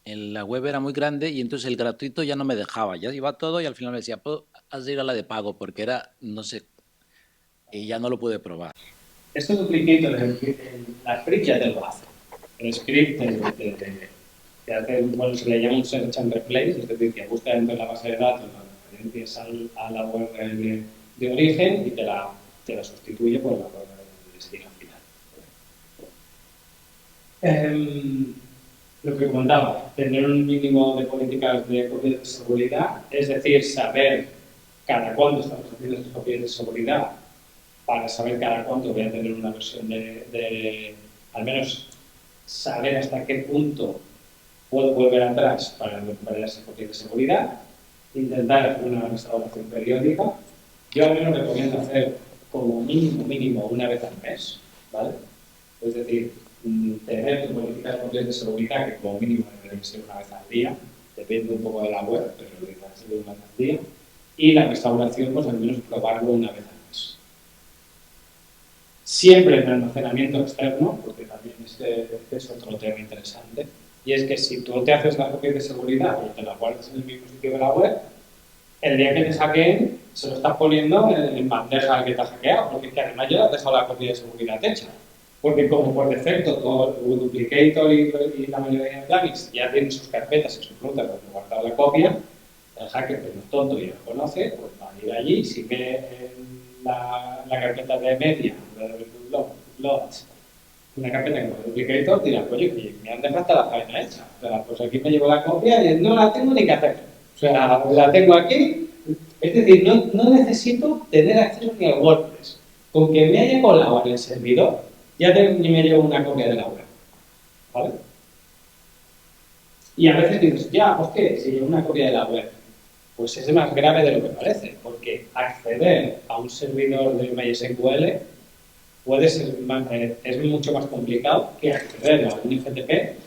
la web era muy grande y entonces el gratuito ya no me dejaba. Ya iba todo y al final me decía, has de ir a la de pago porque era, no sé, y ya no lo pude probar. Esto Duplicator, la script ya te lo hace. El script te hace, bueno, se le llama un search and replace, es decir, que busca dentro de la base de datos las referencias a la URL de origen y te la sustituye por la URL de destino final. Lo que comentaba, tener un mínimo de políticas de copias de seguridad, es decir, saber cada cuánto estamos haciendo esas copias de seguridad para saber cada cuánto voy a tener una versión al menos saber hasta qué punto puedo volver atrás para recuperar esa copia de seguridad, intentar hacer una restauración periódica. Yo al menos recomiendo hacer como mínimo una vez al mes, ¿vale? Es decir, tener tu política de copias de seguridad que como mínimo debe ser una vez al día, depende un poco de la web, pero debe ser una vez al día, y la restauración pues al menos probarlo una vez al mes. Siempre en almacenamiento externo, porque también este es otro tema interesante, y es que si tú te haces la copia de seguridad y te la guardas en el mismo sitio de la web, el día que te hackeen se lo estás poniendo en bandeja al que te ha hackeado, porque es que además ya has dejado la copia de seguridad hecha. Porque como por defecto todo el Duplicator y la mayoría de plugins ya tienen sus carpetas y sus rutas donde guardar la copia, el hacker que no es tonto y lo conoce, pues va a ir allí, si ve la carpeta de media, logs, una carpeta que es Duplicator, dirá, oye, me han dejado hasta la faena hecha. O sea, pues aquí me llevo la copia y no la tengo ni que hacer. O sea, la tengo aquí. Es decir, no necesito tener acceso ni al WordPress. Con que me haya colado en el servidor, ya ni me llevo una copia de la web. ¿Vale? Y a veces dices, ya, pues ¿qué? Si llevo una copia de la web. Pues es más grave de lo que parece, porque acceder a un servidor de MySQL es mucho más complicado que acceder a un FTP,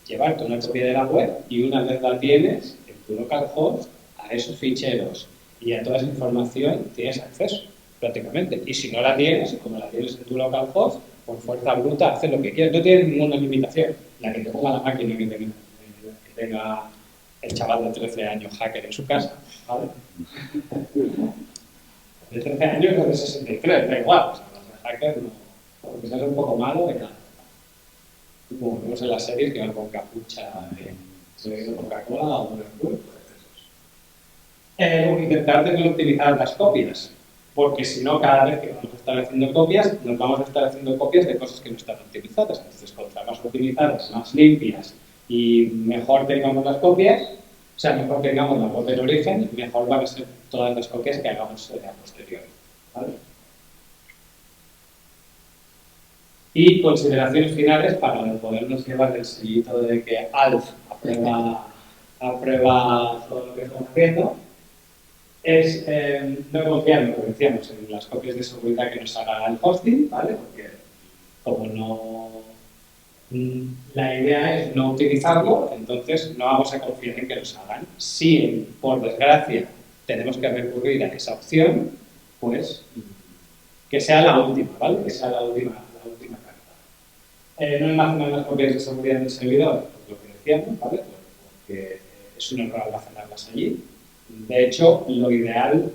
llevarte una copia de la web y una vez la tienes en tu localhost, a esos ficheros y a toda esa información tienes acceso prácticamente. Y si no la tienes, como la tienes en tu localhost, por fuerza bruta haces lo que quieras. No tienes ninguna limitación. La que te ponga la máquina que tenga el chaval de 13 años hacker en su casa, ¿vale? De 13 años o de 63, da igual. O sea, los hackers no, porque seas un poco malo, de nada. Como vemos en las series que van con capucha de Coca-Cola o de Red Bull. Intentar tener optimizadas las copias, porque si no, cada vez que vamos a estar haciendo copias, nos vamos a estar haciendo copias de cosas que no están optimizadas. Entonces, cuanto más optimizadas, más limpias y mejor tengamos las copias, o sea, mejor tengamos la web en origen, mejor van a ser todas las copias que hagamos a posteriori, ¿vale? Y consideraciones finales para podernos llevar el sellito de que Alf aprueba todo lo que estamos haciendo. es no confiar en lo que decíamos, en las copias de seguridad que nos haga el hosting, ¿vale? Porque como no... La idea es no utilizarlo, entonces no vamos a confiar en que nos hagan. Si, por desgracia, tenemos que recurrir a esa opción, pues que sea la última, ¿vale? Que sea la última carta. No almacenar las copias de seguridad en el servidor, pues lo que decíamos, ¿vale? Porque es un error almacenarlas allí. De hecho, lo ideal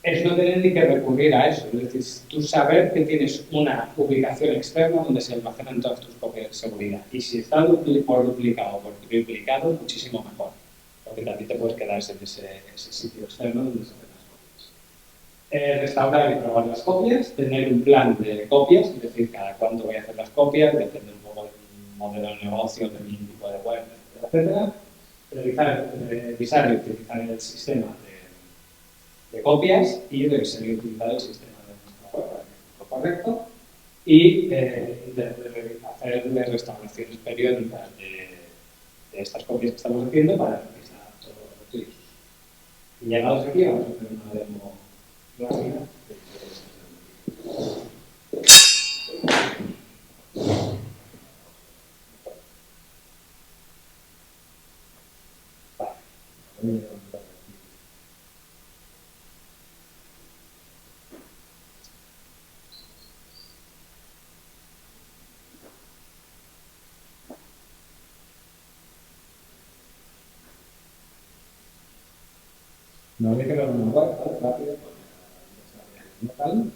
es no tener ni que recurrir a eso. Es decir, tú saber que tienes una ubicación externa donde se almacenan todas tus copias de seguridad. Y si está por duplicado o por triplicado, muchísimo mejor. Porque también te puedes quedar en ese sitio externo donde se hacen las copias. Restaurar y probar las copias, tener un plan de copias, es decir, cada cuánto voy a hacer las copias, depende un poco del modelo de negocio, del tipo de web, etcétera. Revisar y utilizar el sistema de copias y seguir utilizando el sistema de nuestra web para que es lo correcto y hacer restauraciones periódicas de estas copias que estamos haciendo para revisar todos los recursos. Y llegados aquí vamos a hacer una demo rápida. No voy a crear una web, ¿vale? Rápido, porque tal.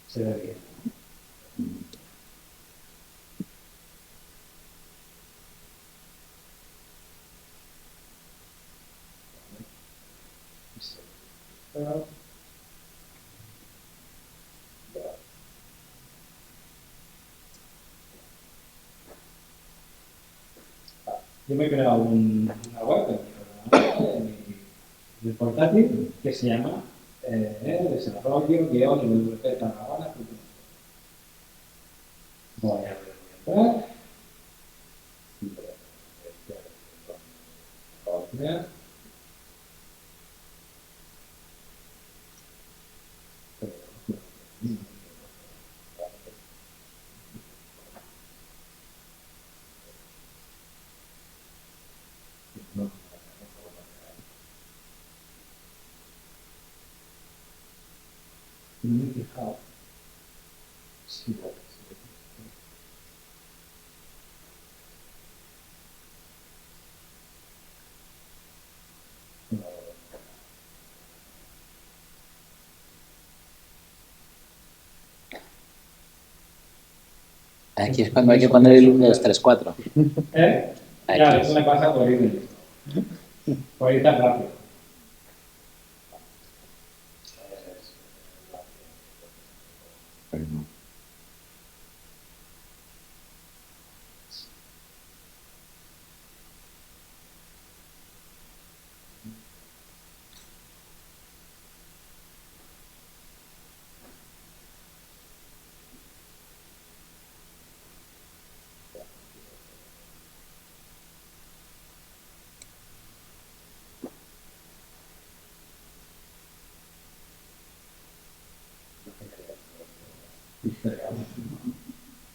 Se ve bien. Yo me he creado una web en mi portátil que se llama desarrollo-wp-tarragona.com. Voy a entrar. No me he fijado. Sí, bueno, sí. Aquí es cuando hay que poner el 1, 2, 3, 4. Claro, eso me pasa por ir por ir tan rápido.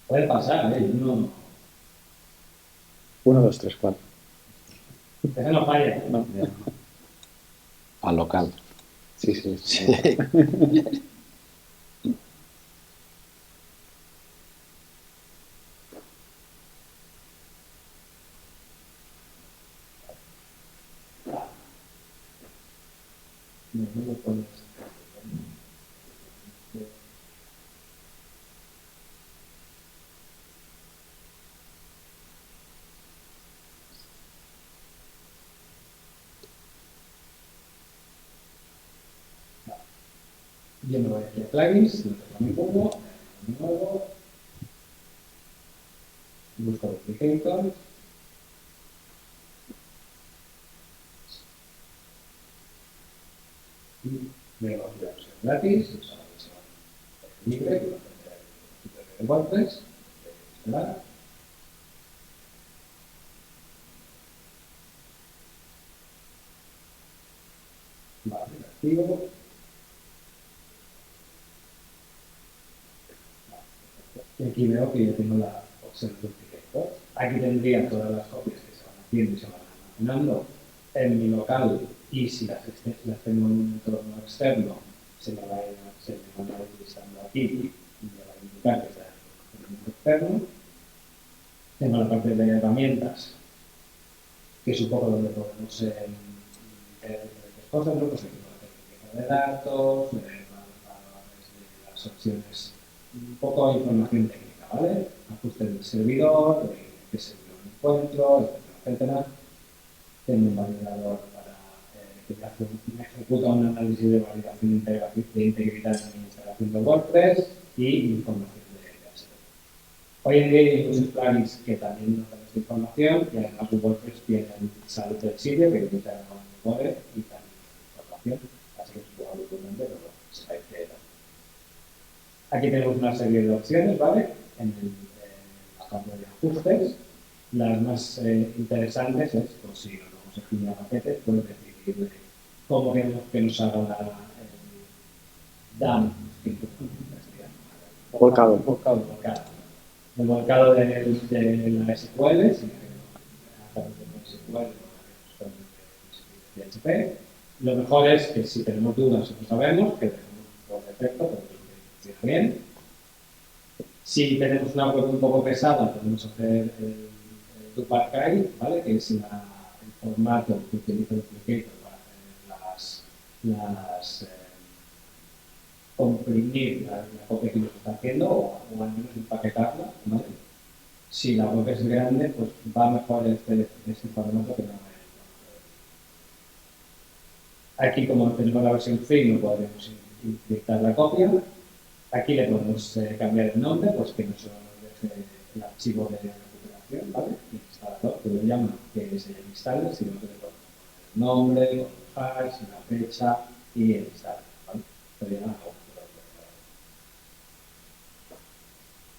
Puede pasar, ¿eh? No, 1, 2, 3, 4. eso no falla. No. Al local. Sí, sí. Sí. Yo me voy aquí a plugins, lo tengo mi cubo, nuevo, busco duplicator, y veo aquí la versión gratis, o sea, la versión libre, que lo de WordPress, instalar. Vale, lo activo. Y aquí veo que yo tengo la opción de duplicator. Aquí tendría todas las copias que se van haciendo y se van almacenando en mi local, y si las tengo en un entorno externo, se me van a ir listando aquí y me va a indicar que está en un entorno externo. Tengo la parte de herramientas, que es un poco donde podemos ver diferentes cosas, ¿no? Pues aquí tengo la técnica de datos, las opciones, un poco de información técnica, ¿vale? Ajuste del servidor, de qué servidor me encuentro, etcétera. Tengo un validador para que me ejecuta un análisis de validación de integridad en mi instalación de WordPress y información de HTML. Hoy en día hay muchos plugins que también nos dan esta información, y además WordPress tiene el salto del sitio que utiliza el web y también información, así que es un poco habitualmente, pero bueno, sepáis que aquí tenemos una serie de opciones, ¿vale? En la parte de ajustes. Las más interesantes es, pues si nos vamos aquí a paquetes, pues decidir cómo queremos que nos haga el DAM, Volcado. el volcado de la SQL, si queremos a través de SQL o de PHP. Lo mejor es que si tenemos dudas o no sabemos, que dejemos por defecto, pero que funciona bien. Si tenemos una web un poco pesada, podemos hacer el Duparcai, ¿vale? Que es el formato que utiliza el Duplicator para hacer comprimir la copia que nos está haciendo, o al menos empaquetarla, ¿vale? Si la web es grande, pues va mejor este formato que no. Aquí, como tenemos la versión free, no podemos inyectar la copia. Aquí le podemos cambiar el nombre, pues que no solo nos deje el archivo de recuperación, ¿vale? El instalador, que lo llama, que se instale, sino que le podemos poner el nombre, el hash, la fecha y el instalador, ¿vale?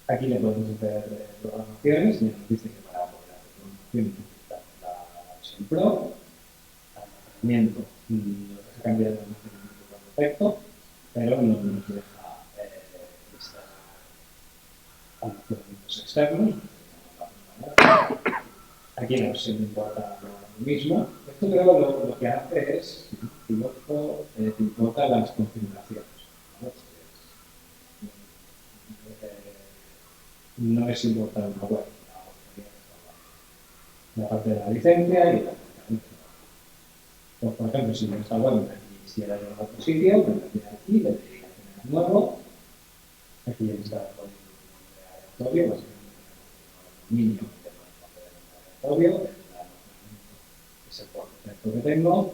Aquí le podemos hacer programaciones, y nos dice que para poder hacer programación necesitamos la versión Pro, almacenamiento, nos deja cambiar el almacenamiento por defecto, pero no nos deja instalar almacenamientos externos. Aquí la versión no importa lo mismo. Esto creo lo que hace es, te importa las configuraciones, ¿vale? No es importante una web, la parte de la licencia y la pues, por ejemplo, si nuestra web me quisiera llevar a otro sitio, me vendría aquí, le diría que me nuevo, aquí ya está el código de aleatorio, básicamente el dominio de aleatorio, es el por defecto que tengo,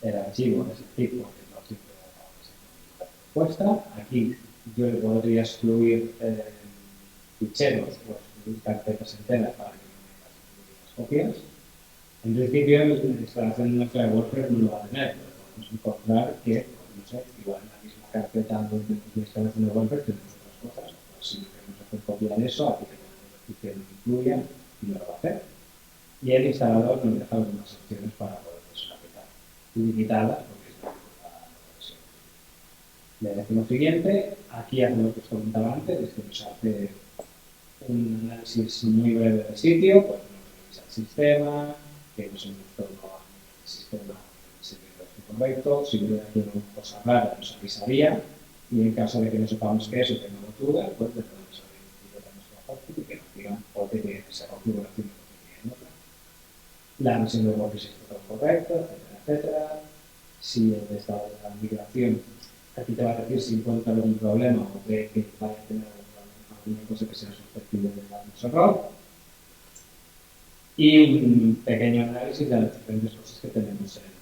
el archivo es el tipo que no siempre va a ser respuesta. Aquí yo le podría excluir ficheros o excluir carpetas enteras para que no me incluir las copias. En principio, la instalación de nuestra WordPress no lo va a tener, pero podemos encontrar que, no sé, igual en la misma carpeta donde la instalación de WordPress tenemos otras cosas. Pues si queremos hacer copia de eso, aquí tenemos decir que lo incluya y no lo va a hacer. Y el instalador nos deja algunas opciones para poder descargar, limitadas, porque es la versión. Le decimos siguiente, aquí hace lo que os comentaba antes, es que nos hace un análisis muy breve del sitio, pues nos revisa el sistema, que nos hemos todo el sistema de servidores que correcto, si hubiera alguna cosa rara nos avisaría y en caso de que no sepamos qué es o que no lo tuve, pues le podemos abrir un poquito de nuestro hosting y que nos digan por qué esa configuración no tiene en otra. La versión de WordPress está todo correcto, etcétera, etcétera. Si el estado de la migración aquí te va a decir si encuentra algún problema o ve que vaya a tener alguna cosa que sea susceptible de darnos error. Y un pequeño análisis de las diferentes cosas que tenemos en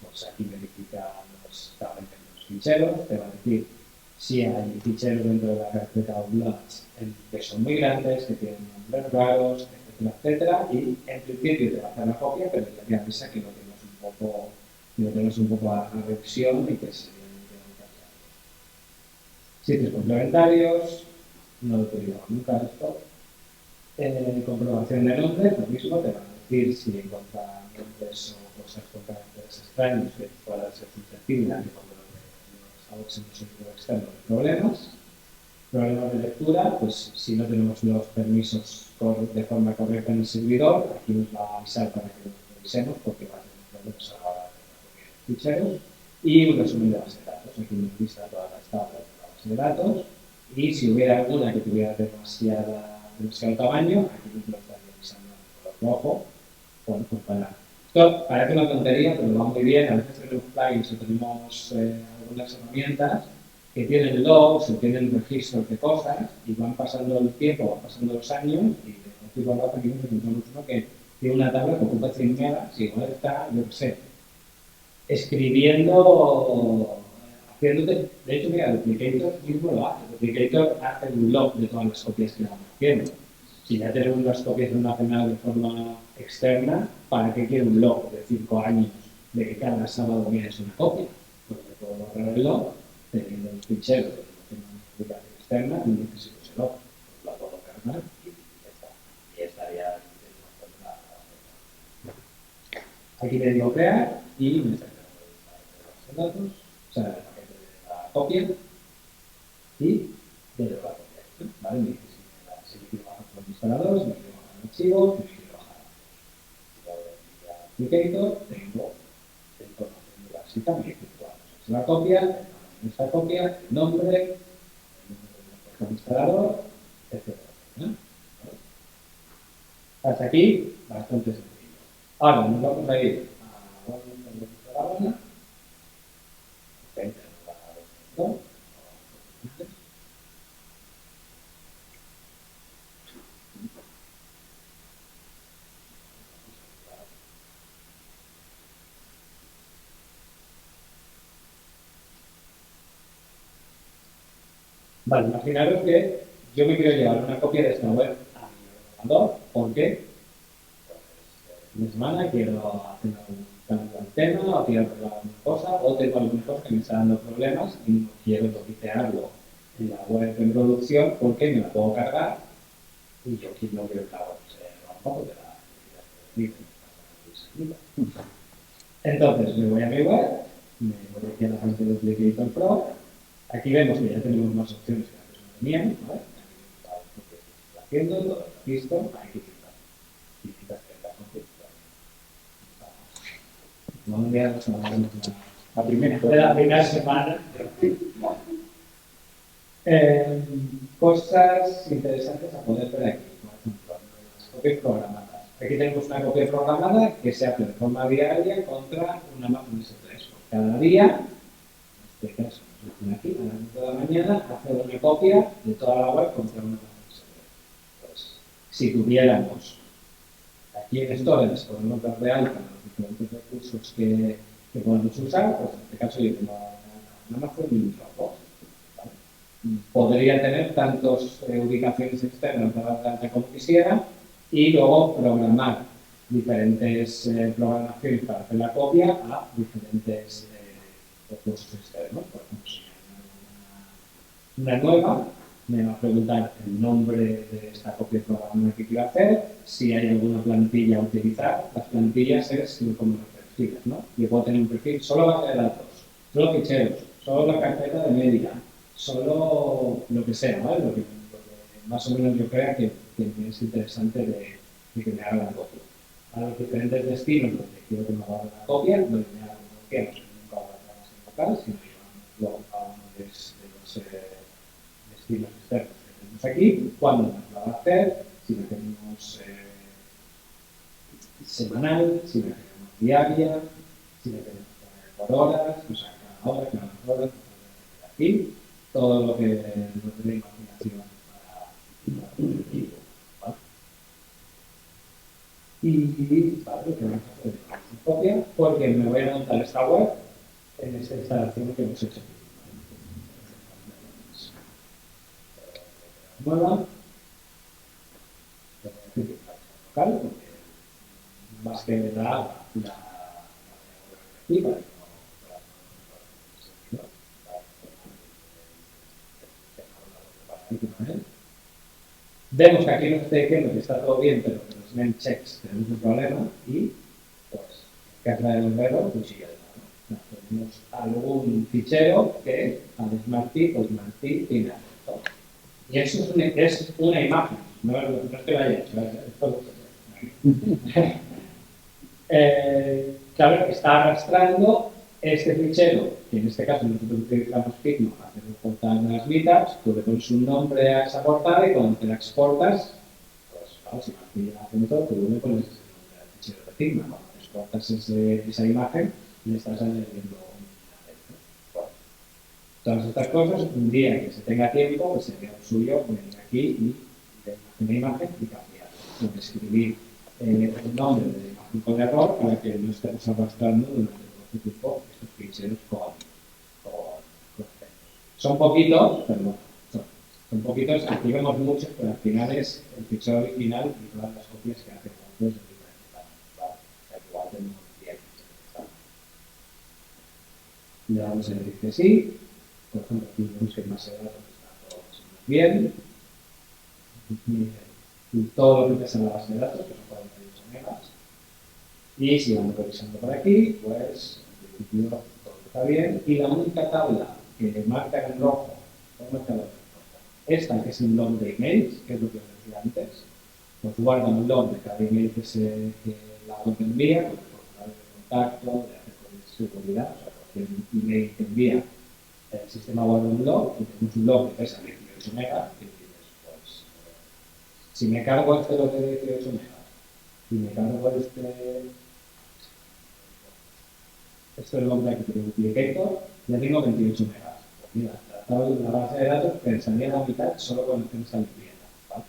pues aquí verifica los ficheros, te va a decir si hay ficheros dentro de la carpeta Outlets que son muy grandes, que tienen nombres raros, etcétera, etcétera, y en principio te va a hacer la copia, pero ya te avisa que lo tengas un poco a revisión y que se deben cambiar. Sitios complementarios, no lo he utilizado nunca esto. Comprobación de nombres, lo mismo, te va a decir si encuentra nombres o cosas con caracteres extraños que puedan ser susceptibles de cuando los en un sentido externo de problemas. Problemas de lectura, pues si no tenemos los permisos de forma correcta en el servidor, aquí nos va a avisar para que lo revisemos porque va a tener problemas a la hora de los ficheros. Y un resumen de base de datos, aquí nos lista todas las tablas de la base de datos y si hubiera alguna que tuviera demasiado tamaño, aquí nos lo estaría avisando en color rojo. Bueno, pues esto parece una tontería, pero va muy bien. A veces tenemos plugins o tenemos algunas herramientas que tienen logs o tienen registros de cosas y van pasando el tiempo, van pasando los años y de un tipo a otro aquí nos encontramos uno que tiene una tabla que ocupa 100 megas y igual está, yo qué sé, escribiendo, haciéndote, de hecho, mira, Duplicator mismo lo hace. Duplicator hace un log de todas las copias que vamos haciendo. Si ya tenemos las copias almacenadas de forma externa, ¿para qué quiero un log de 5 años de que cada sábado vienes una copia? Porque puedo borrar el log, teniendo un fichero de una publicación externa y necesito ese log. Pues lo puedo cargar y ya está. Y estaría aquí le digo crear y me está creando los datos, o sea, el paquete de la copia y de la copia. ¿Vale? Me dice si me quiero bajar por el instalador, si me quiero bajar el archivo, si me quiero bajar el Applicator, tengo la información básica, me dice cuál es la copia, el tamaño de esta copia, el nombre del instalador, etc. ¿No? Hasta aquí, bastante sencillo. Ahora nos vamos a ir a la banda. Vale, imaginaros que yo me quiero llevar una copia de esta web a mi ordenador. ¿Por qué? Una semana quiero hacer un cambio de antena o quiero arreglar alguna cosa o tengo alguna cosa que me está dando problemas y no quiero toquitearlo en la web en producción porque me la puedo cargar y yo aquí no quiero que la web se rompa porque la entonces me voy a mi web, me voy aquí a la parte de Duplicator Pro. Aquí vemos que ya tenemos más opciones que antes no teníamos, ¿vale? Aquí lo que está haciendo, todo está listo, hay que quitar. Vamos a enviar la primera semana. Cosas interesantes a poder ver aquí, por ejemplo, las copias programadas. Aquí tenemos una copia programada que se hace de forma diaria contra una máquina S3. Cada día, en este caso, aquí, a las 9 de la mañana, hace una copia de toda la web contra una máquina S3. Pues, si tuviéramos aquí en Storage, podemos dar de alta los diferentes recursos que podemos usar, pues en este caso yo tengo una Amazon y un Dropbox. ¿Vale? Podría tener tantas ubicaciones externas para dar de alta como quisiera y luego programar diferentes programaciones para hacer la copia a diferentes recursos externos. Por ejemplo, si hay una nueva, me va a preguntar el nombre de esta copia programada que quiero hacer, si hay alguna plantilla a utilizar. Las plantillas es como los perfiles, ¿no? Yo puedo tener un perfil solo base de datos, solo ficheros, solo la carpeta de media, solo lo que sea, ¿vale? Lo que más o menos yo crea que es interesante de que me haga la copia. A los diferentes destinos donde quiero que me haga la copia, donde me haga ok, decíamos, nunca va a trabajar en local, sino llevamos a uno de los destinos externos que tenemos aquí, cuándo nos la va a hacer, si la queremos semanal, si la queremos diaria, si la queremos poner por horas, o sea, cada hora, cada 2 horas, aquí, todo lo que la imaginación para el equipo. ¿Vale? Y vale, lo que vamos a hacer es copia, porque me voy a montar esta web en esta instalación que hemos hecho aquí. Nueva, local, porque más que la aquí para vemos que aquí no está diciendo que está todo bien, pero que los name checks tenemos un problema y, pues, que es la del verbo, pues sí, ¿no? Tenemos algún fichero que al Smarty o Smarty tiene acceso. Y eso es una imagen, no es que lo haya hecho, es todo claro, está arrastrando este fichero, que en este caso nosotros utilizamos Figma para hacer portar las meetups, tú le pones un nombre a esa portada y cuando te la exportas, pues claro, si Martín hace todo, tú le pones el nombre al fichero de Figma. Cuando exportas esa imagen, le estás añadiendo bueno, todas estas cosas, un día que se tenga tiempo, pues sería suyo venir aquí y ver una imagen y cambiar, escribir el nombre de la imagen con error para que no estemos arrastrando durante todo este tiempo estos ficheros con son poquitos, pero bueno, son poquitos, aquí vemos muchos, pero al final es el fichero original y todas las copias que hacen otros de diferentes tamaños, ¿vale? O sea, igual tenemos 10 le damos a decir que sí, por ejemplo, aquí vemos que el base de datos está todo bien, y todo lo que pesa en la base de datos, que son 48 megas, y si vamos revisando por aquí, pues en principio todo está bien, y la única tabla que marca en rojo, esta que es el log de emails, que es lo que os decía antes, pues guarda un log de cada email que la web envía, con el formulario de contacto, de hacer con seguridad, o sea, cualquier email que envía, el sistema guarda un log, y tenemos un log que pesa 18 megas, y dices, pues, si me cargo este log de 18 megas, y me cargo este log de aquí, duplicator, ya tengo 28 megas. Pues mira, la base de datos pensaría la mitad solo con esta limpieza, ¿vale?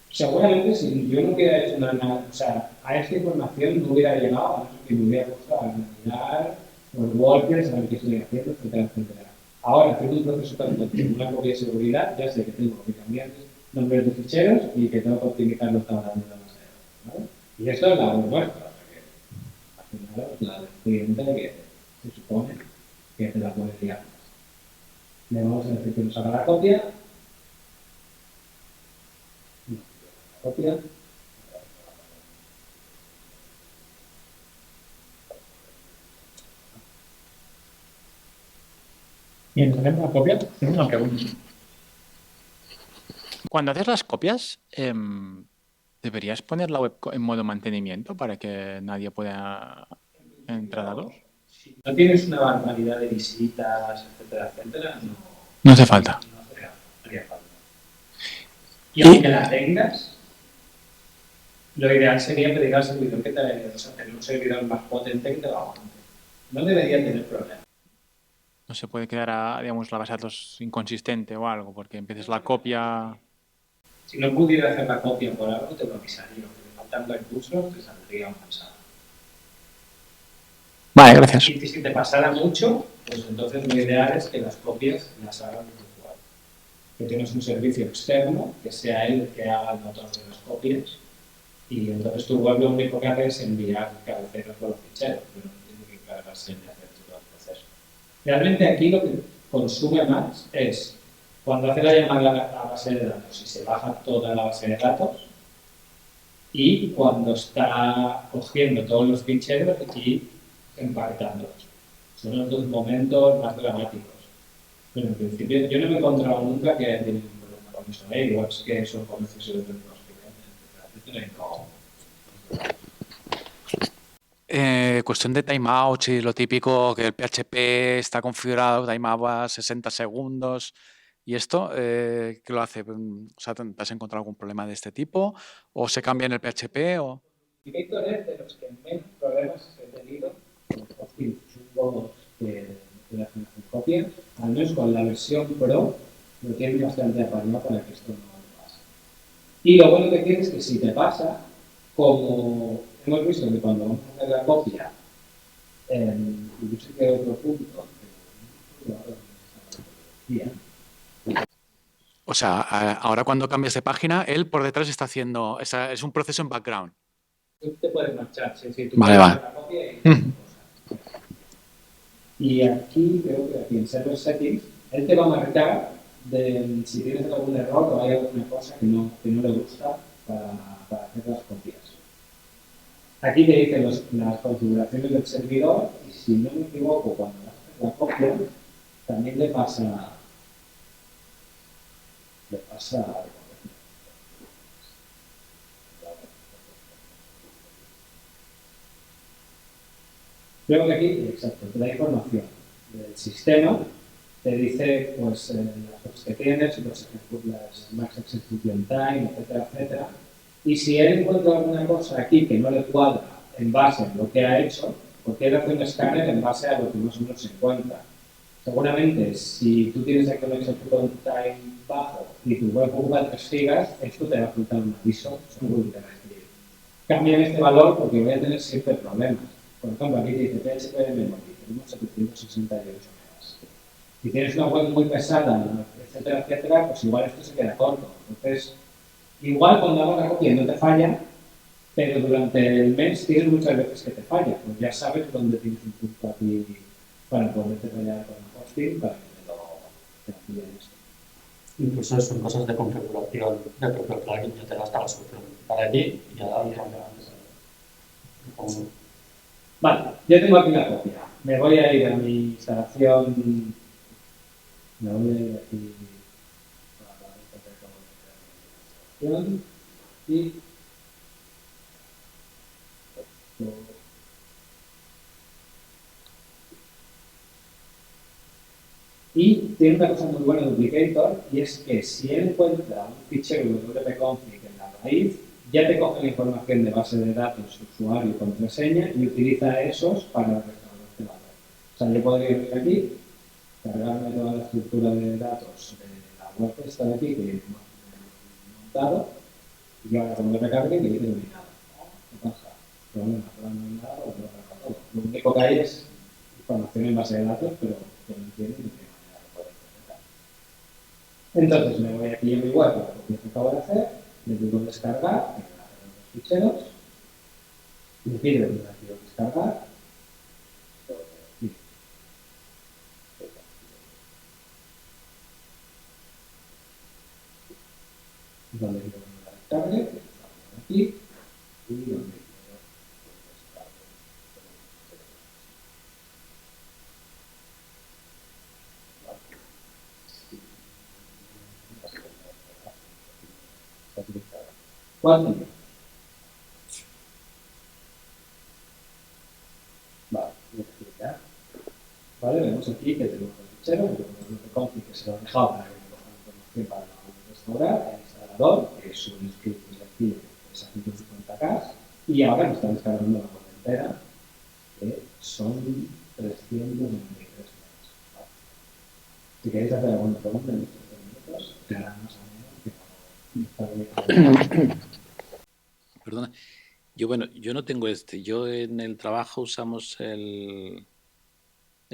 Seguramente si yo no hubiera hecho o sea, a esta información no hubiera llegado, a no ser que me hubiera puesto a mirar los WordPress, a ver qué estoy haciendo, etcétera, etcétera. Ahora, haciendo un proceso tan continuo, una copia de seguridad, ya sé que tengo que cambiar nombres de ficheros y que tengo que optimizar los tablados de la base de datos, ¿vale? Y esto es la web nuestra, al final la del cliente que se supone que te la puede liar. Le vamos a decir que nos haga la copia. Copia. Y tenemos la copia. Tengo una pregunta. Cuando haces las copias, ¿deberías poner la web en modo mantenimiento para que nadie pueda entrar a datos? Si no tienes una barbaridad de visitas, etcétera, etcétera, No hace falta. No haría falta. Y aunque la tengas, lo ideal sería pedir al servidor que tener un servidor más potente que te lo aguante. No debería tener problemas. No se puede quedar, digamos, la base de datos inconsistente o algo, porque empieces la copia. Si no pudiera hacer la copia por algo, te lo avisaría. Porque me faltan recursos, te saldría un pasado. Vale, gracias. Y si te pasara mucho, pues entonces lo ideal es que las copias las hagan el usuario. Que tienes un servicio externo, que sea él el que haga el motor de las copias, y entonces tu web lo único que hace es enviar cabeceras con los ficheros, pero no tiene que encargarse de hacer todo el proceso. Realmente aquí lo que consume más es cuando hace la llamada a la base de datos y se baja toda la base de datos, y cuando está cogiendo todos los ficheros y empaquetándolos. Son los dos momentos más dramáticos. Pero en principio yo no me he encontrado nunca que haya tenido un problema con eso. Igual es que son comercios de los clientes, etcétera, etcétera, no. Cuestión de timeouts y lo típico que el PHP está configurado, timeout a 60 segundos. ¿Y esto qué lo hace? O sea, ¿te has encontrado algún problema de este tipo? ¿O se cambia en el PHP? O... Y Víctor es de los que menos problemas he tenido con los hosting chungos de la generación copia. Al menos con la versión Pro lo tiene bastante apañado para que esto no le pase. Y lo bueno que tiene es que si te pasa, como hemos visto que cuando vamos a hacer la copia, y yo sé que hay otro punto, O sea, ahora cuando cambias de página, él por detrás está haciendo, es un proceso en background. tú te puedes marchar, sí, sí, tú Vale, puedes vale. hacer la copia y cosas. Y aquí, creo que aquí en Server Settings, él te va a marcar de si tienes algún error o hay alguna cosa que no le gusta para hacer las copias. Aquí te dicen las configuraciones del servidor y si no me equivoco, cuando haces la copia, también le pasa creo que aquí, exacto, te da información del sistema, te dice pues las cosas que tienes, las max execution time, etcétera, etcétera. Y si él encuentra alguna cosa aquí que no le cuadra en base a lo que ha hecho, porque él hace un escáner en base a lo que más o menos se encuentra. Seguramente, si tú tienes aquí un execution time bajo y tu web ocupa 3 gigas, esto te va a faltar un aviso, seguro que te va a escribir. Cambian este valor porque voy a tener siempre problemas. Por ejemplo, aquí dice PHP de memoria, tenemos 768 megas. Si tienes una web muy pesada, etcétera, etcétera, pues igual esto se queda corto. Entonces, igual cuando hagas la copia no te falla, pero durante el mes tienes muchas veces que te falla. Pues ya sabes dónde tienes un punto aquí para poderte fallar con el hosting para que te lo pillen esto. Incluso son cosas de configuración de propio plugin, ya te das la solución para allí y ya Vale, yo tengo aquí una copia. Me voy a ir a mi instalación. Me voy a ir aquí a la instalación y tiene una cosa muy buena de Duplicator y es que si él encuentra un fichero wp-config en la raíz, ya te coge la información de base de datos, usuario, contraseña y utiliza esos para restaurarte la web. O sea, yo podría ir aquí, cargarme toda la estructura de datos de la web esta de aquí que he montado y ahora cuando me recargue me dice no hay nada. ¿Qué pasa? Problema, no hay nada, lo único que hay es información en base de datos, pero que no entiendo y no tiene manera de poder interpretar. Entonces me voy aquí a mi web, la copia que acabo de hacer, le digo descargar, me voy a hacer los ficheros, me pide un archivo descargar, donde quiero que la descargue, aquí, y donde quiero descargar. ¿Cuál tiene? Vale, voy a clicar. Vale, vemos aquí que tenemos el fichero, que tenemos el config que se lo ha dejado para que me coja la información para restaurar, el instalador, que es un script muy sencillo, que es aquí con 50K, y ahora me está descargando la web entera, que son 393 megas. Vale. Si queréis hacer alguna pregunta en estos 3 minutos, quedará más o menos que no. Perdona. Yo no tengo este. Yo en el trabajo usamos el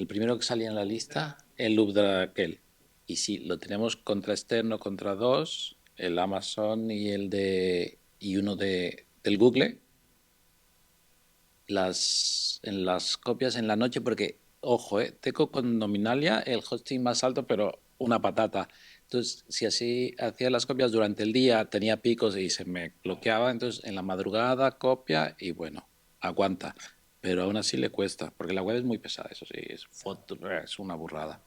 primero que salía en la lista, el loop de aquel. Y sí, lo tenemos contra externo, contra dos, el Amazon y uno del Google. En las copias en la noche, porque, ojo, tengo con Nominalia el hosting más alto, pero una patata. Entonces, si así hacía las copias durante el día, tenía picos y se me bloqueaba, entonces en la madrugada copia y bueno, aguanta. Pero aún así le cuesta, porque la web es muy pesada, eso sí, es una burrada.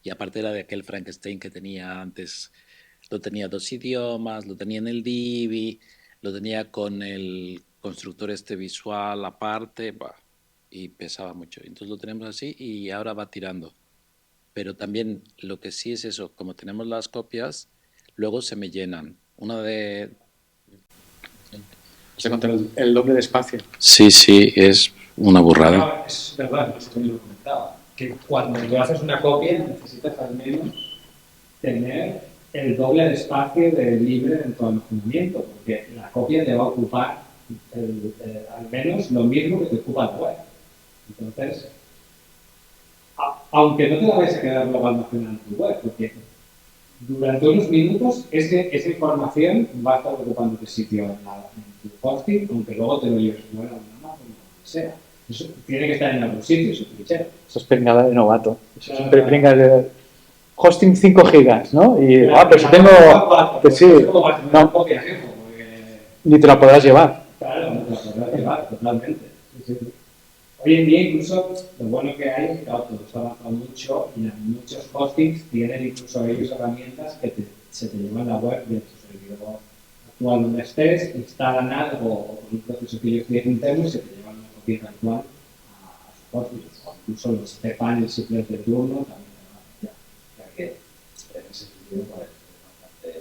Y aparte era de aquel Frankenstein que tenía antes, lo tenía 2 idiomas, lo tenía en el Divi, lo tenía con el constructor este visual aparte, bah, y pesaba mucho. Entonces lo tenemos así y ahora va tirando. Pero también lo que sí es eso, como tenemos las copias, luego se me llenan. Una de... Se contra el doble de espacio. Sí, es una burrada. No, es verdad, eso también lo comentaba, que cuando tú haces una copia necesitas al menos tener el doble de espacio de libre en tu almacenamiento, porque la copia te va a ocupar al menos lo mismo que te ocupa la web. Entonces, aunque no te la vayas a quedar luego almacenada en tu web, porque durante unos minutos esa información va a estar ocupando tu sitio en tu hosting, aunque luego te lo lleves fuera a una Amazon o donde sea. Eso tiene que estar en algún sitio, ese fichero. Eso es pringada de novato. Eso es pringada de hosting 5 gigas, ¿no? Y, Claro, pero si tengo... Que sí, no, copia, porque... ni te la podrás llevar. Claro, no te la podrás llevar totalmente. Sí, sí. Hoy en día incluso lo bueno que hay es que claro, todo está avanzando mucho y muchos hostings tienen incluso ellos herramientas que se te llevan la web de tu servidor actual donde estés, instalan algo o con un proceso que ellos tienen interno y se te llevan una copia actual a su hosting. O incluso los cPanel simples de turno también te van ya que en ese sentido parece bastante...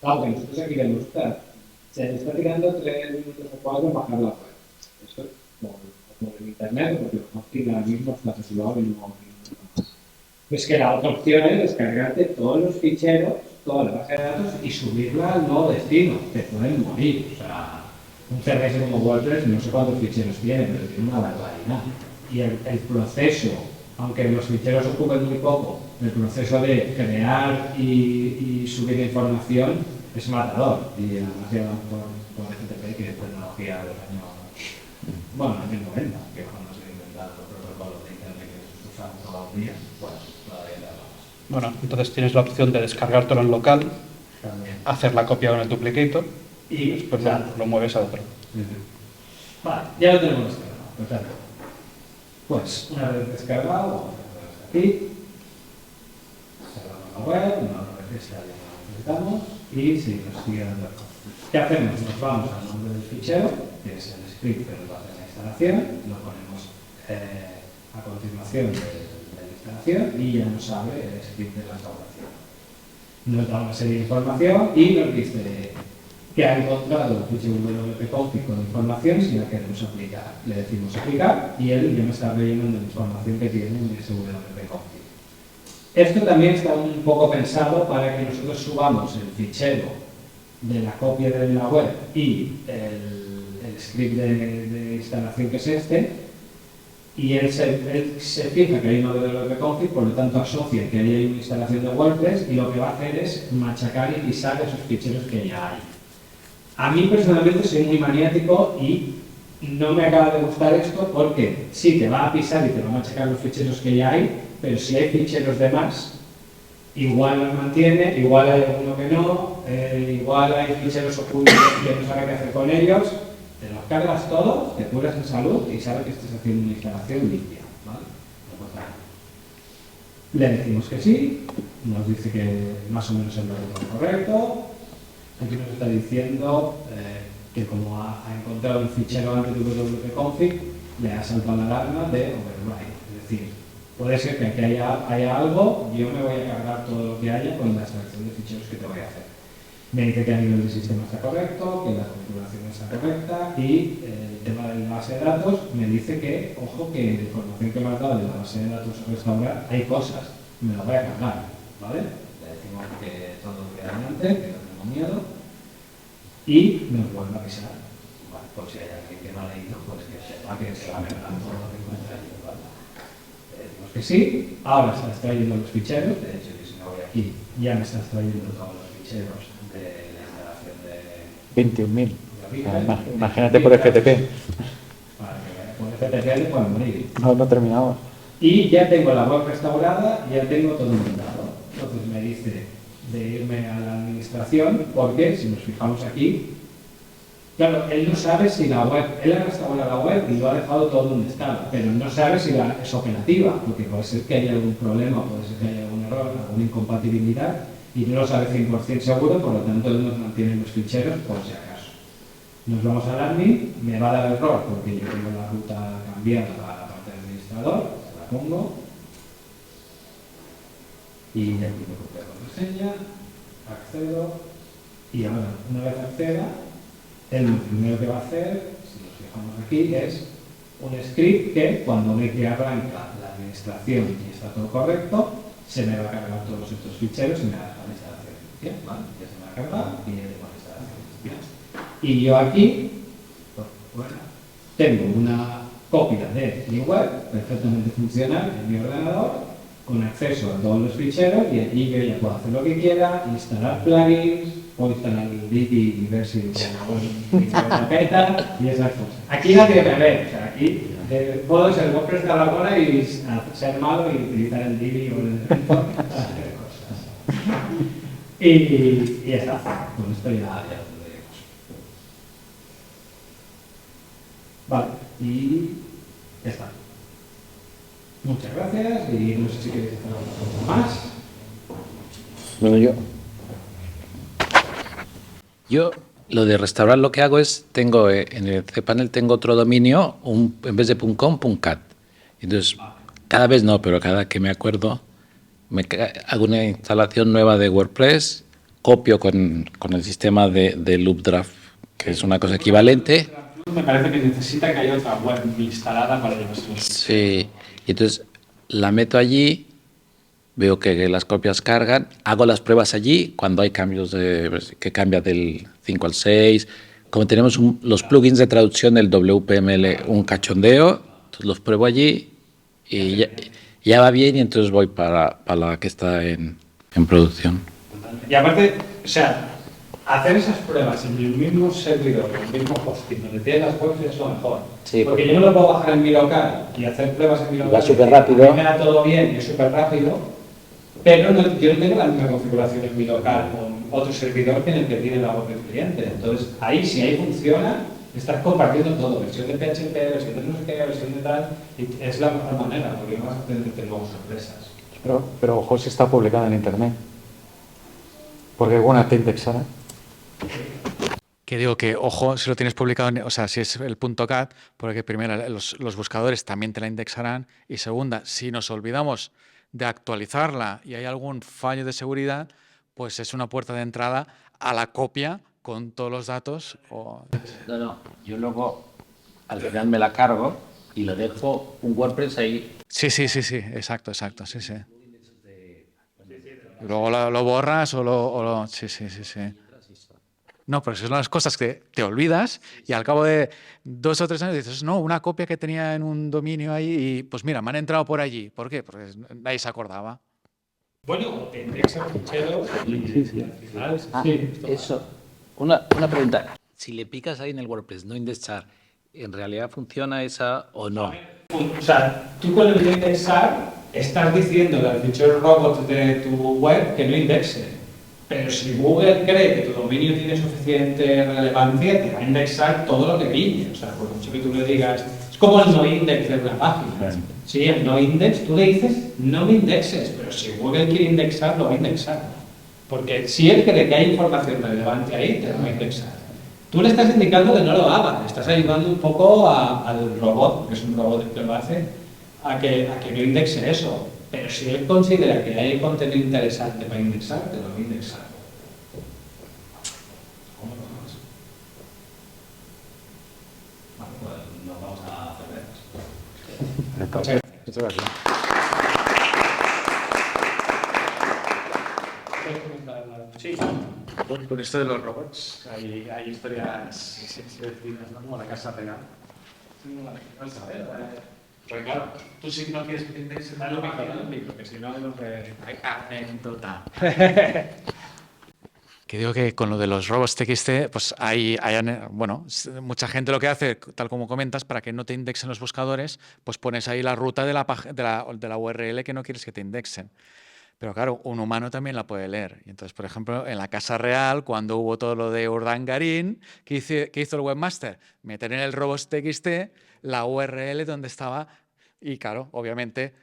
Claro, que nosotros aquí le gusta, se está tirando 3 minutos o 4 en bajar la web. Eso es por internet, porque el hosting ahora mismo está reservado en un momento más. Pues que la otra opción es descargarte todos los ficheros, toda la base de datos y subirla al nuevo destino. Te pueden morir. O sea, un CMS como WordPress no sé cuántos ficheros tiene, pero tiene una barbaridad. Y el proceso, aunque los ficheros ocupen muy poco, el proceso de crear y subir información es matador. Y además llevan por FTP, que es tecnología de los años... Bueno, en el 90, que es cuando se inventaron los protocolos de internet que se usan todos los días, pues todavía le damos. Bueno, entonces tienes la opción de descargártelo en local, También. hacer la copia con el duplicator Y después claro. lo mueves a otro. Vale, ya lo tenemos descargado. Perfecto. Pues una vez descargado, vamos a poner aquí. Cerramos la web, una vez que ya lo necesitamos y si nos sigue dando el código. ¿Qué hacemos? Nos vamos al nombre del fichero, que es el script que nos va a hacer la instalación, lo ponemos a continuación de la instalación y ya nos abre el script de la instalación. Nos da una serie de información y nos dice que ha encontrado el fichero wp-config con información si la queremos aplicar. Le decimos aplicar y él ya me está rellenando la información que tiene en ese wp-config. Esto también está un poco pensado para que nosotros subamos el fichero de la copia de la web y el script de instalación que es este, y él se fija que hay un modelo de config, por lo tanto asocia que ahí hay una instalación de WordPress y lo que va a hacer es machacar y pisar esos ficheros que ya hay. A mí personalmente soy muy maniático y no me acaba de gustar esto porque sí te va a pisar y te va a machacar los ficheros que ya hay, pero si hay ficheros de más, igual los mantiene, igual hay alguno que no, igual hay ficheros ocultos que no sabe qué hacer con ellos, te los cargas todos, te curas en salud y sabes que estás haciendo una instalación limpia, ¿vale? Le decimos que sí, nos dice que más o menos es lo correcto. Aquí nos está diciendo que como ha encontrado un fichero antes de wp-config, le ha saltado la alarma de overwrite, es decir, puede ser que aquí haya algo, yo me voy a cargar todo lo que haya con la extracción de ficheros que te voy a hacer. Me dice que a nivel de sistema está correcto, que la configuración está correcta y el tema de la base de datos me dice que, ojo, que la información que me has dado de la base de datos a restaurar, hay cosas, me la voy a cargar, ¿vale? Le decimos que todo queda adelante, que no tengo miedo y nos vuelve a avisar, ¿vale? Por si hay alguien que no ha leído, pues que sepa que se va a cargar todo lo que encuentra ahí, ¿vale? Que sí, ahora está extrayendo los ficheros, de hecho yo si me voy aquí ya me está extrayendo todos los ficheros de la instalación de 21.000. Imagínate por FTP. Para que por FTP le pueden morir. No terminamos. Y ya tengo la web restaurada, ya tengo todo montado. Entonces me dice de irme a la administración porque si nos fijamos aquí, claro, él no sabe si la web, él ha restaurado la web y lo ha dejado todo donde estaba, pero no sabe si es operativa, porque puede ser que haya algún problema, puede ser que haya algún error, alguna incompatibilidad, y no lo sabe 100% seguro, por lo tanto él nos mantiene los ficheros por si acaso. Nos vamos al admin, me va a dar error porque yo tengo la ruta cambiada ordenador, se la pongo y aquí me copio la contraseña, accedo y ahora una vez acceda, él lo primero que va a hacer, si nos fijamos aquí, es un script que cuando ve que arranca la administración y está todo correcto, se me va a cargar todos estos ficheros y me va a dejar la instalación. Bien, ¿vale? Ya se me ha cargado y ya tengo la instalación. Bien. Y yo aquí, bueno, tengo una copia de mi web perfectamente funcional en mi ordenador, con acceso a todos los ficheros y allí yo ya puedo hacer lo que quiera, instalar plugins, puedo instalar el Divi y ver si la peta y esas cosas. Aquí nadie me ve, o sea, aquí puedo ser WordPress de la hora y ser malo y utilizar el Divi o el para hacer cosas. Y ya está, con esto ya lo veremos. Vale, y ya está. Muchas gracias y no sé si queréis hacer algo más. Bueno, Yo lo de restaurar lo que hago es, tengo en el cPanel tengo otro dominio, en vez de .com, .cat. Entonces, cada vez no, pero cada que me acuerdo, hago una instalación nueva de WordPress, copio con el sistema de Loopdraft, que es una cosa equivalente. Me parece que necesita que haya otra web instalada para llevarse los. Sí, y entonces la meto allí, veo que las copias cargan, hago las pruebas allí cuando hay cambios que cambia del 5 al 6. Como tenemos los plugins de traducción del WPML, un cachondeo, entonces los pruebo allí y ya va bien y entonces voy para la que está en producción. Y aparte, o sea, hacer esas pruebas en el mismo servidor, en el mismo hosting, donde tienes las webs es lo mejor. Sí, porque yo no lo puedo bajar en mi local y hacer pruebas en mi local. Va súper rápido. A mí me da todo bien y es súper rápido, pero yo no tengo la misma configuración en mi local con otro servidor que en el que tiene la web del cliente. Entonces, ahí, si ahí funciona, estás compartiendo todo, versión de PHP, versión de no sé qué, versión de tal, y es la mejor manera, porque no vas a tener luego sorpresas. pero ojo si está publicada en internet. Porque bueno, te indexará. Que digo que, ojo, si lo tienes publicado, o sea, si es el .cat, porque primero los buscadores también te la indexarán y segunda, si nos olvidamos de actualizarla y hay algún fallo de seguridad, pues es una puerta de entrada a la copia con todos los datos. No, yo luego al final me la cargo y lo dejo un WordPress ahí. Sí, exacto, sí. Y luego lo borras o sí. No, pero esas son las cosas que te olvidas y al cabo de 2 o 3 años dices, no, una copia que tenía en un dominio ahí y pues mira, me han entrado por allí. ¿Por qué? Porque nadie se acordaba. Bueno, te indexan ficheros y al final Eso. Una pregunta. Si le picas ahí en el WordPress, no indexar, ¿en realidad funciona esa o no? O sea, tú con el de indexar estás diciendo al fichero robot de tu web que no indexe. Pero si Google cree que tu dominio tiene suficiente relevancia, te va a indexar todo lo que pille. O sea, por mucho que tú le digas, es como el no index de una página. Sí, el no index, tú le dices, no me indexes, pero si Google quiere indexar, lo va a indexar. Porque si él cree que hay información relevante ahí, te lo va a indexar. Tú le estás indicando que no lo haga, le estás ayudando un poco al robot, porque es un robot que lo hace, a que no indexe eso. Pero si él considera que hay contenido interesante para indexar, te lo va a indexar. ¿Cómo lo hacemos? Bueno, pues nos vamos a hacer Muchas gracias. Sí. Con esto de los robots, hay historias vecinas, ¿no? Como la Casa Real. Pues claro, tú sí que no quieres que te indexen la página, porque si no, hay anécdota. Que digo que con lo de los robots TXT, pues bueno, mucha gente lo que hace, tal como comentas, para que no te indexen los buscadores, pues pones ahí la ruta de la URL que no quieres que te indexen. Pero claro, un humano también la puede leer. Y entonces, por ejemplo, en la Casa Real, cuando hubo todo lo de Urdangarín, ¿qué hizo el webmaster? Meter en el robots.txt la URL donde estaba. Y claro, obviamente,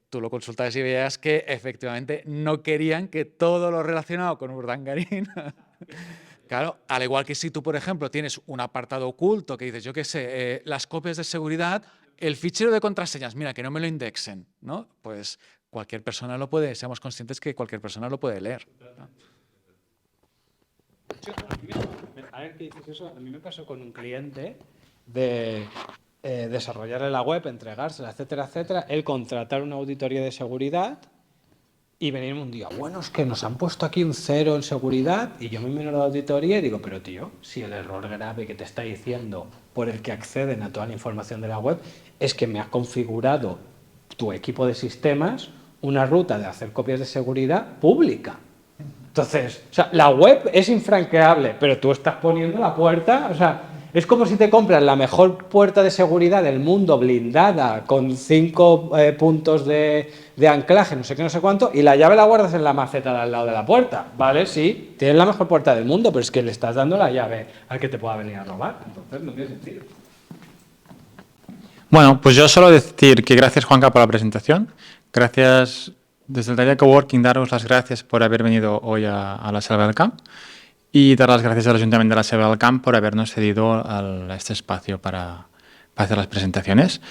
tú lo consultabas y veías que efectivamente no querían que todo lo relacionado con Urdangarín Claro, al igual que si tú, por ejemplo, tienes un apartado oculto que dices, yo qué sé, las copias de seguridad, el fichero de contraseñas, mira, que no me lo indexen, ¿no? Pues cualquier persona lo puede, seamos conscientes que cualquier persona lo puede leer, ¿no? A ver qué dices eso, a mí me pasó con un cliente de desarrollarle la web, entregársela, etcétera, etcétera, él contratar una auditoría de seguridad y venirme un día, bueno, es que nos han puesto aquí un 0 en seguridad, y yo me miro la auditoría y digo, pero tío, si el error grave que te está diciendo por el que acceden a toda la información de la web es que me has configurado tu equipo de sistemas una ruta de hacer copias de seguridad pública. Entonces, o sea, la web es infranqueable, pero tú estás poniendo la puerta, o sea, es como si te compras la mejor puerta de seguridad del mundo, blindada, con 5 puntos de anclaje, no sé qué, no sé cuánto, y la llave la guardas en la maceta de al lado de la puerta, ¿vale? Sí, tienes la mejor puerta del mundo, pero es que le estás dando la llave al que te pueda venir a robar, entonces no tiene sentido. Bueno, pues yo solo decir que gracias, Juanca, por la presentación. Gracias desde el taller Coworking, daros las gracias por haber venido hoy a la Selva del Camp y dar las gracias al Ayuntamiento de la Selva del Camp por habernos cedido este espacio para hacer las presentaciones.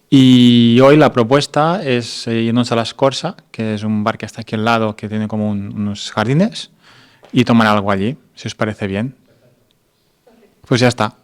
Y hoy la propuesta es irnos a la Escorça, que es un bar que está aquí al lado, que tiene como unos jardines, y tomar algo allí, si os parece bien. Pues ya está.